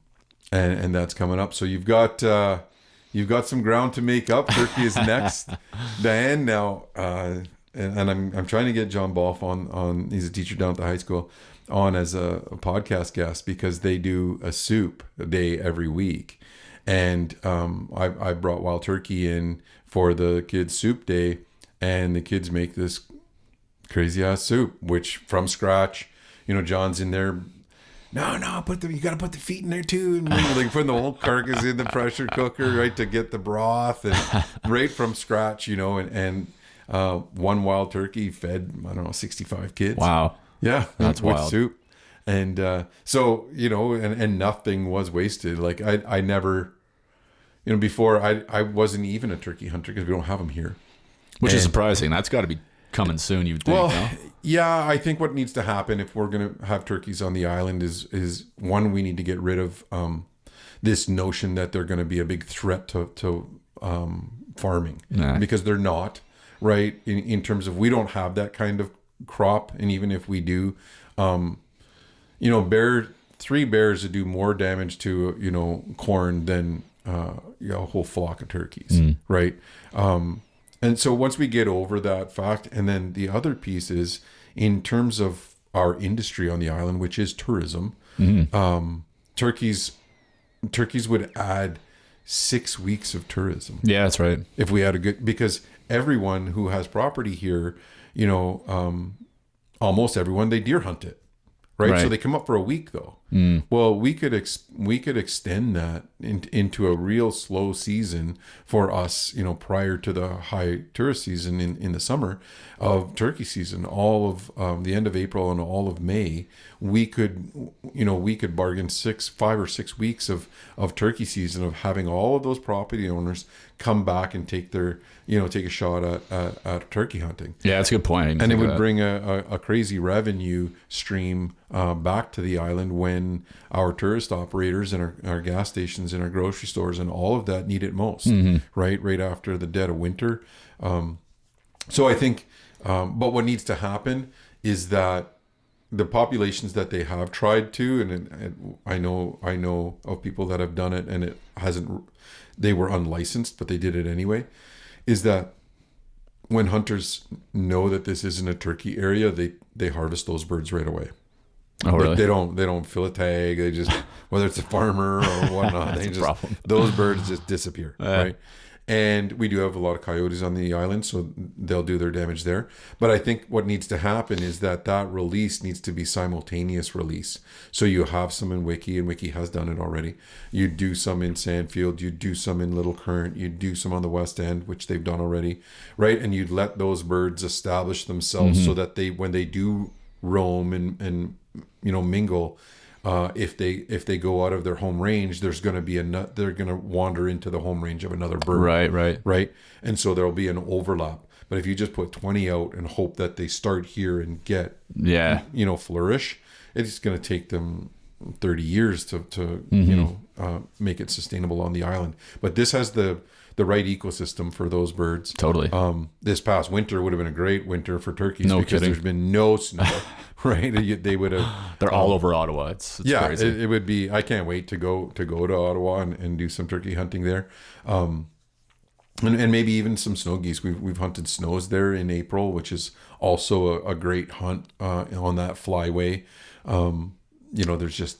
Speaker 1: that's coming up. So you've got some ground to make up. Turkey is next. Diane now, and I'm trying to get John Boff on. He's a teacher down at the high school, on as a podcast guest, because they do a soup day every week. And I brought wild turkey in for the kids' soup day, and the kids make this crazy ass soup, which from scratch, you know, John's in there no, you got to put the feet in there too. And like putting the whole carcass in the pressure cooker, right, to get the broth and right from scratch, and one wild turkey fed, I don't know, 65 kids.
Speaker 2: Wow.
Speaker 1: Yeah.
Speaker 2: That's
Speaker 1: with
Speaker 2: wild.
Speaker 1: soup. And so, and nothing was wasted. Like I never, before I wasn't even a turkey hunter because we don't have them here.
Speaker 2: Which is surprising. That's got to be coming soon, you'd think.
Speaker 1: Well,
Speaker 2: no?
Speaker 1: yeah, I think what needs to happen if we're going to have turkeys on the island is one, we need to get rid of this notion that they're going to be a big threat to farming, because they're not, right? In terms of, we don't have that kind of crop, and even if we do, three bears would do more damage to corn than a whole flock of turkeys, right? And so once we get over that fact, and then the other piece is in terms of our industry on the island, which is tourism, turkeys would add 6 weeks of tourism.
Speaker 2: Yeah, that's right.
Speaker 1: If we had because everyone who has property here, almost everyone, they deer hunt it. Right. So they come up for a week though. Well, we could extend that into a real slow season for us, prior to the high tourist season in the summer of turkey season, all of the end of April and all of May. We could bargain 5 or 6 weeks of turkey season, of having all of those property owners come back and take a shot at turkey hunting.
Speaker 2: Yeah, that's a good point.
Speaker 1: And it would bring a crazy revenue stream back to the island when our tourist operators and our gas stations and our grocery stores and all of that need it most, right after the dead of winter. So I think, but what needs to happen is that the populations that they have tried to, and I know of people that have done it and it hasn't, they were unlicensed, but they did it anyway, is that when hunters know that this isn't a turkey area, they harvest those birds right away.
Speaker 2: Oh, really?
Speaker 1: They don't fill a tag. They just, whether it's a farmer or whatnot, those birds just disappear, right? And we do have a lot of coyotes on the island, so they'll do their damage there. But I think what needs to happen is that release needs to be simultaneous release. So you have some in Wiki, and Wiki has done it already. You do some in Sandfield, you do some in Little Current, you do some on the West End, which they've done already, right? And you'd let those birds establish themselves so that when they do roam and mingle, if they go out of their home range, there's going to be they're going to wander into the home range of another bird. Right. And so there'll be an overlap. But if you just put 20 out and hope that they start here and get, flourish, it's going to take them 30 years to make it sustainable on the island. But this has the right ecosystem for those birds.
Speaker 2: Totally.
Speaker 1: This past winter would have been a great winter for turkeys because there's been no snow, right? They would have.
Speaker 2: They're all over Ottawa. It's crazy.
Speaker 1: It would be. I can't wait to go to Ottawa and do some turkey hunting there, and maybe even some snow geese. We've hunted snows there in April, which is also a great hunt on that flyway. There's just,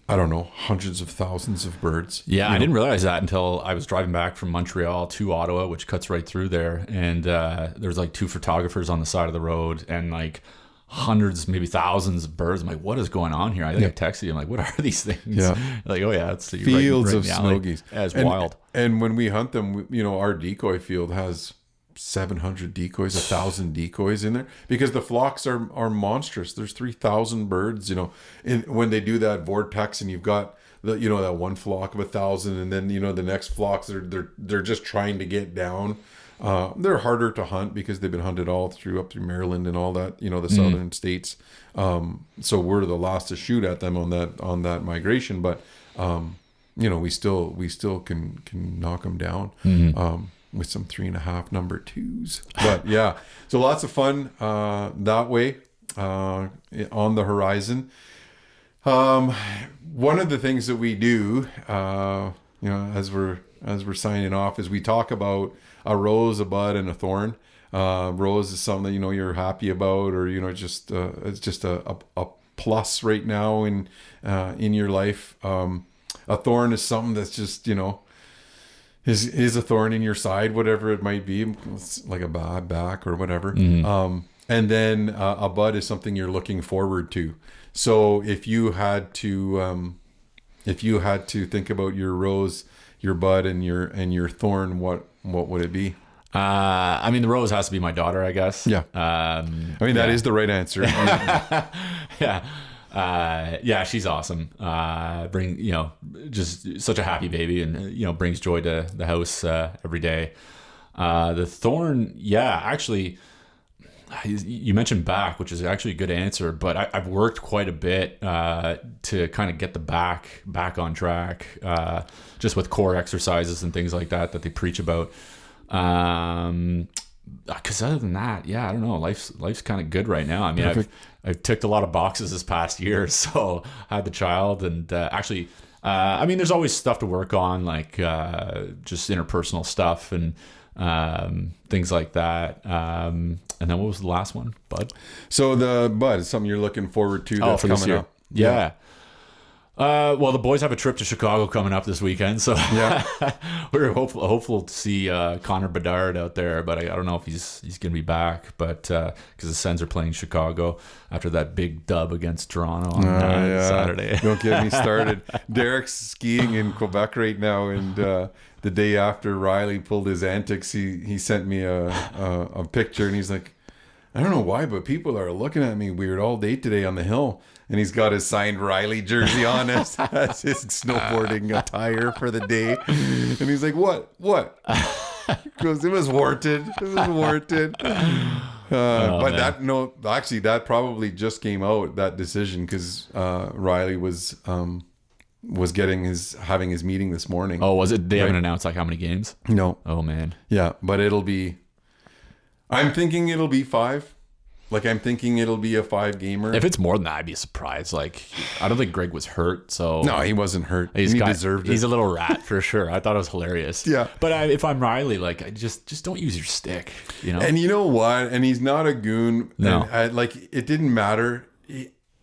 Speaker 1: I don't know, hundreds of thousands of birds.
Speaker 2: Yeah, I didn't realize that until I was driving back from Montreal to Ottawa, which cuts right through there. And there's like 2 photographers on the side of the road and like hundreds, maybe thousands of birds. I'm like, what is going on here? I think I texted you. I'm like, what are these things? Yeah. Like, oh yeah, it's
Speaker 1: fields of snow geese.
Speaker 2: Yeah, it's wild.
Speaker 1: And when we hunt them, our decoy field has 700 decoys, 1,000 decoys in there, because the flocks are monstrous. There's 3,000 birds, when they do that vortex, and you've got that one flock of 1,000, and then the next flocks they're just trying to get down. They're harder to hunt because they've been hunted all up through Maryland and all that, the southern states. So we're the last to shoot at them on that migration, but we still can knock them down. With some 3.5 number 2s. But yeah, so lots of fun that way on the horizon. One of the things that we do, as we're signing off, is we talk about a rose, a bud, and a thorn. Rose is something that you're happy about, or just it's just a plus right now in your life. A thorn is something that's just is a thorn in your side, whatever it might be, it's like a bad back or whatever. And then a bud is something you're looking forward to. So if you had to think about your rose, your bud, and your thorn, what would it be?
Speaker 2: I mean, the rose has to be my daughter, I guess.
Speaker 1: Yeah. That is the right answer.
Speaker 2: Yeah. Yeah, she's awesome. Just such a happy baby, and brings joy to the house every day. The thorn, yeah, actually, you mentioned back, which is actually a good answer, but I've worked quite a bit to kind of get the back on track, just with core exercises and things like that they preach about. Because other than that, yeah, I don't know, life's kind of good right now. I mean, I've ticked a lot of boxes this past year, so I had the child, and actually, I mean, there's always stuff to work on, like just interpersonal stuff and things like that. And then what was the last one, bud?
Speaker 1: So the bud is something you're looking forward to that's
Speaker 2: for this
Speaker 1: coming
Speaker 2: year.
Speaker 1: up.
Speaker 2: Yeah. Well, the boys have a trip to Chicago coming up this weekend, so yeah. We're hopeful to see Connor Bedard out there, but I don't know if he's going to be back. But because the Sens are playing Chicago after that big dub against Toronto on Saturday.
Speaker 1: Don't get me started. Derek's skiing in Quebec right now, and the day after Riley pulled his antics, he sent me a picture, and he's like, I don't know why, but people are looking at me weird all day today on the hill. And he's got his signed Riley jersey on as his snowboarding attire for the day. And he's like, what? He goes, it was warranted. That probably just came out, that decision, because Riley was having his meeting this morning.
Speaker 2: Oh, was it? They haven't announced like how many games?
Speaker 1: No.
Speaker 2: Oh, man.
Speaker 1: Yeah, but I'm thinking it'll be 5. Like, I'm thinking it'll be a 5-gamer.
Speaker 2: If it's more than that, I'd be surprised. Like, I don't think Greg was hurt, so...
Speaker 1: No, he wasn't hurt. He deserved it.
Speaker 2: He's a little rat, for sure. I thought it was hilarious.
Speaker 1: Yeah.
Speaker 2: But if I'm Riley, like, I just don't use your stick, you know?
Speaker 1: And you know what? And he's not a goon.
Speaker 2: No.
Speaker 1: And it didn't matter.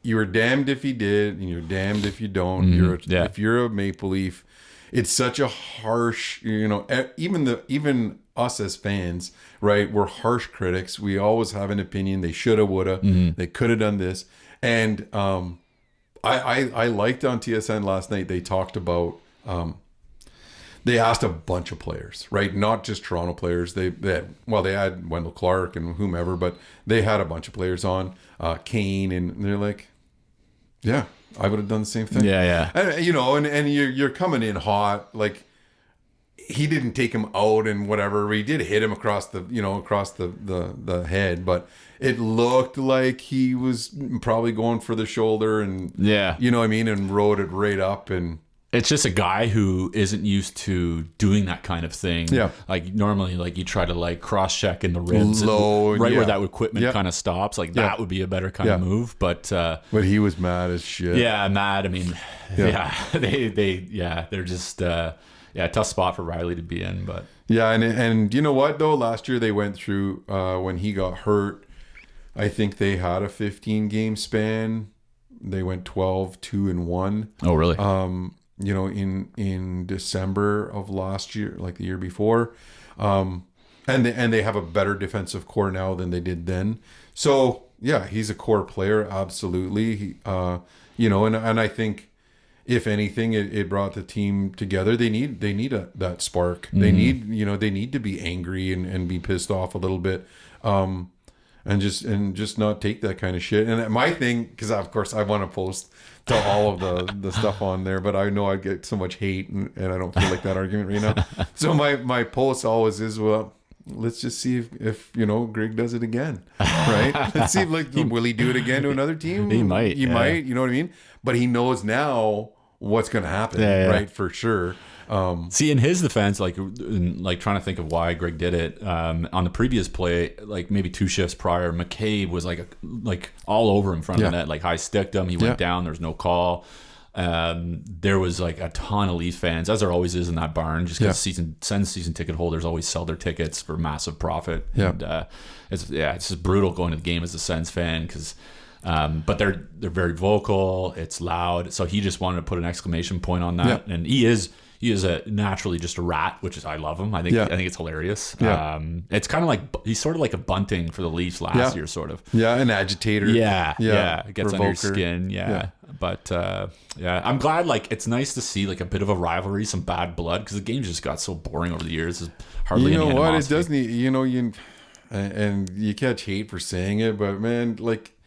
Speaker 1: You were damned if he did, and you're damned if you don't. If you're a Maple Leaf, it's such a harsh, even us as fans, right? We're harsh critics. We always have an opinion. They shoulda, woulda. They could have done this. And I liked on TSN last night, they talked about, they asked a bunch of players, right? Not just Toronto players. They had Wendell Clark and whomever, but they had a bunch of players on, Kane, and they're like, yeah, I would have done the same thing.
Speaker 2: Yeah.
Speaker 1: And you're coming in hot, like, he didn't take him out and whatever. He did hit him across the head, but it looked like he was probably going for the shoulder, and you know what I mean, and rode it right up. And
Speaker 2: it's just a guy who isn't used to doing that kind of thing. Yeah, like normally, like you try to like cross check in the ribs,
Speaker 1: low,
Speaker 2: where that equipment kind of stops. Like that would be a better kind of move. But
Speaker 1: he was mad as shit.
Speaker 2: Yeah, mad. I mean, they're just. Tough spot for Riley to be in, but
Speaker 1: and you know what though? Last year they went through when he got hurt. I think they had a 15-game span. They went 12-2-1.
Speaker 2: Oh, really?
Speaker 1: In December of last year, like the year before, and they have a better defensive core now than they did then. So yeah, he's a core player, absolutely. And I think, if anything, it brought the team together. They need that spark. They need to be angry and be pissed off a little bit, and just not take that kind of shit. And my thing, because of course I want to post to all of the stuff on there, but I know I'd get so much hate, and I don't feel like that argument right now. So my post always is, well, let's just see if Greg does it again, right? Let's see will he do it again to another team?
Speaker 2: He might.
Speaker 1: He might. You know what I mean? But he knows now what's going to happen, right? For sure.
Speaker 2: See, in his defense, like trying to think of why Greg did it, on the previous play, like maybe 2 shifts prior, McCabe was like all over in front of the net, like high sticked him. He went down. There's no call. There was like a ton of Leafs fans, as there always is in that barn, just because Sens season ticket holders always sell their tickets for massive profit. And it's just brutal going to the game as a Sens fan, because but they're very vocal, it's loud, so he just wanted to put an exclamation point on that. And he's he is a naturally just a rat, which is I love him. I think it's hilarious.
Speaker 1: Yeah.
Speaker 2: It's kind of like he's sort of like a Bunting for the Leafs last year, sort of.
Speaker 1: Yeah, an agitator.
Speaker 2: Yeah. It gets under your
Speaker 1: Provoker.
Speaker 2: skin. Yeah. But I'm glad. Like, it's nice to see like a bit of a rivalry, some bad blood, because the game just got so boring over the years. There's hardly
Speaker 1: You know
Speaker 2: any
Speaker 1: what? It
Speaker 2: animosity.
Speaker 1: doesn't. And you catch hate for saying it, but man, like,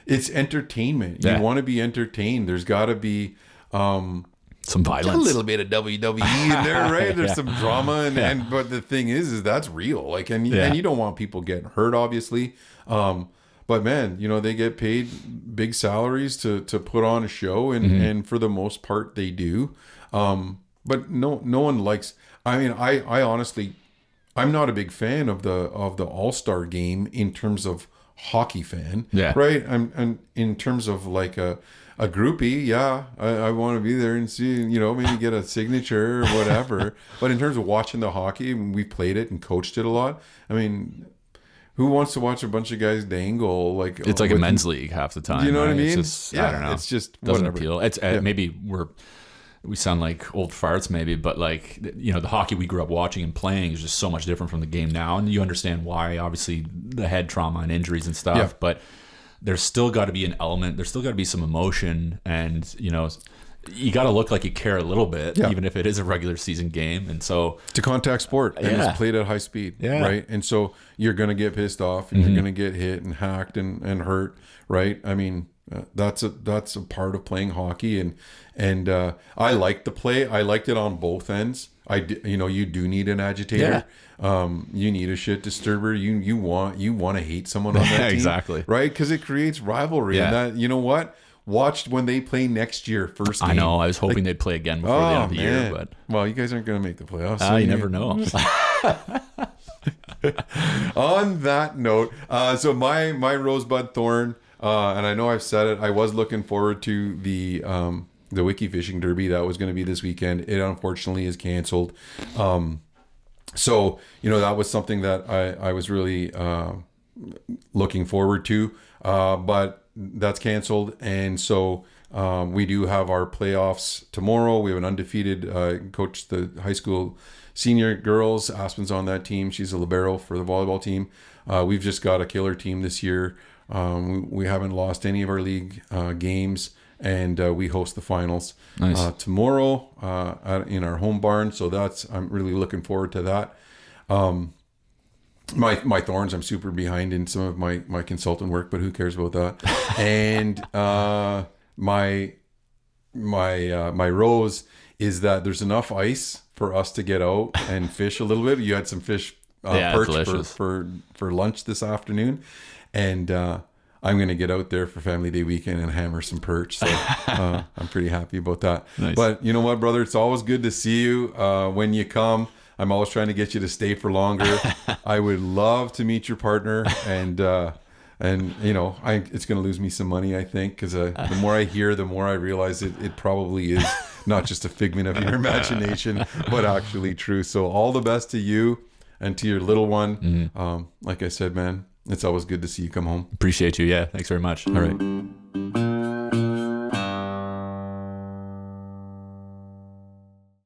Speaker 1: it's entertainment. You want to be entertained. There's got to be
Speaker 2: some violence,
Speaker 1: a little bit of WWE in there, right? There's some drama, and but the thing is that's real. Like, and you don't want people getting hurt, obviously. But man, they get paid big salaries to put on a show, and for the most part they do. But no one likes. I mean, I honestly, I'm not a big fan of the All-Star game in terms of hockey fan.
Speaker 2: Yeah.
Speaker 1: Right. And in terms of like a groupie, I want to be there and see, maybe get a signature or whatever. But in terms of watching the hockey, we played it and coached it a lot. I mean, who wants to watch a bunch of guys dangle? Like,
Speaker 2: it's like a men's league half the time.
Speaker 1: You know what I mean?
Speaker 2: It's just, I don't know.
Speaker 1: It's just
Speaker 2: doesn't
Speaker 1: whatever.
Speaker 2: appeal. It's maybe we sound like old farts maybe, but like, the hockey we grew up watching and playing is just so much different from the game now. And you understand why, obviously, the head trauma and injuries and stuff.
Speaker 1: Yeah.
Speaker 2: But there's still got to be an element. There's still got to be some emotion. And, you got to look like you care a little bit, even if it is a regular season game. And so
Speaker 1: it's a contact sport, and it's played at high speed, right? And so you're going to get pissed off, and you're going to get hit and hacked and hurt, right? I mean, that's a part of playing hockey, and I liked the play. I liked it on both ends. You do need an agitator. You need a shit disturber. You want to hate someone on that team,
Speaker 2: exactly,
Speaker 1: right? Because it creates rivalry, and that, you know what? Watched when they play next year, first game.
Speaker 2: I know. I was hoping they'd play again before the end of the year, but
Speaker 1: well, you guys aren't going to make the playoffs.
Speaker 2: So you never know.
Speaker 1: On that note, so my Rosebud Thorn, and I know I've said it. I was looking forward to the Wiki Fishing Derby that was going to be this weekend. It unfortunately is canceled. So that was something that I was really looking forward to, but that's canceled, and so we do have our playoffs tomorrow. We have an undefeated coach, the high school senior girls. Aspen's on that team. She's a libero for the volleyball team. We've just got a killer team this year. We haven't lost any of our league games, and we host the finals tomorrow in our home barn. So I'm really looking forward to that. My thorns, I'm super behind in some of my consultant work, but who cares about that? And my rose is that there's enough ice for us to get out and fish a little bit. You had some fish perch for lunch this afternoon, and I'm going to get out there for Family Day weekend and hammer some perch. So I'm pretty happy about that.
Speaker 2: Nice.
Speaker 1: But you know what, brother? It's always good to see you when you come. I'm always trying to get you to stay for longer. I would love to meet your partner, and it's going to lose me some money, I think, because the more I hear, the more I realize it probably is not just a figment of your imagination, but actually true. So all the best to you and to your little one. Like I said, man, it's always good to see you come home.
Speaker 2: Appreciate you. Yeah. Thanks very much.
Speaker 1: All right.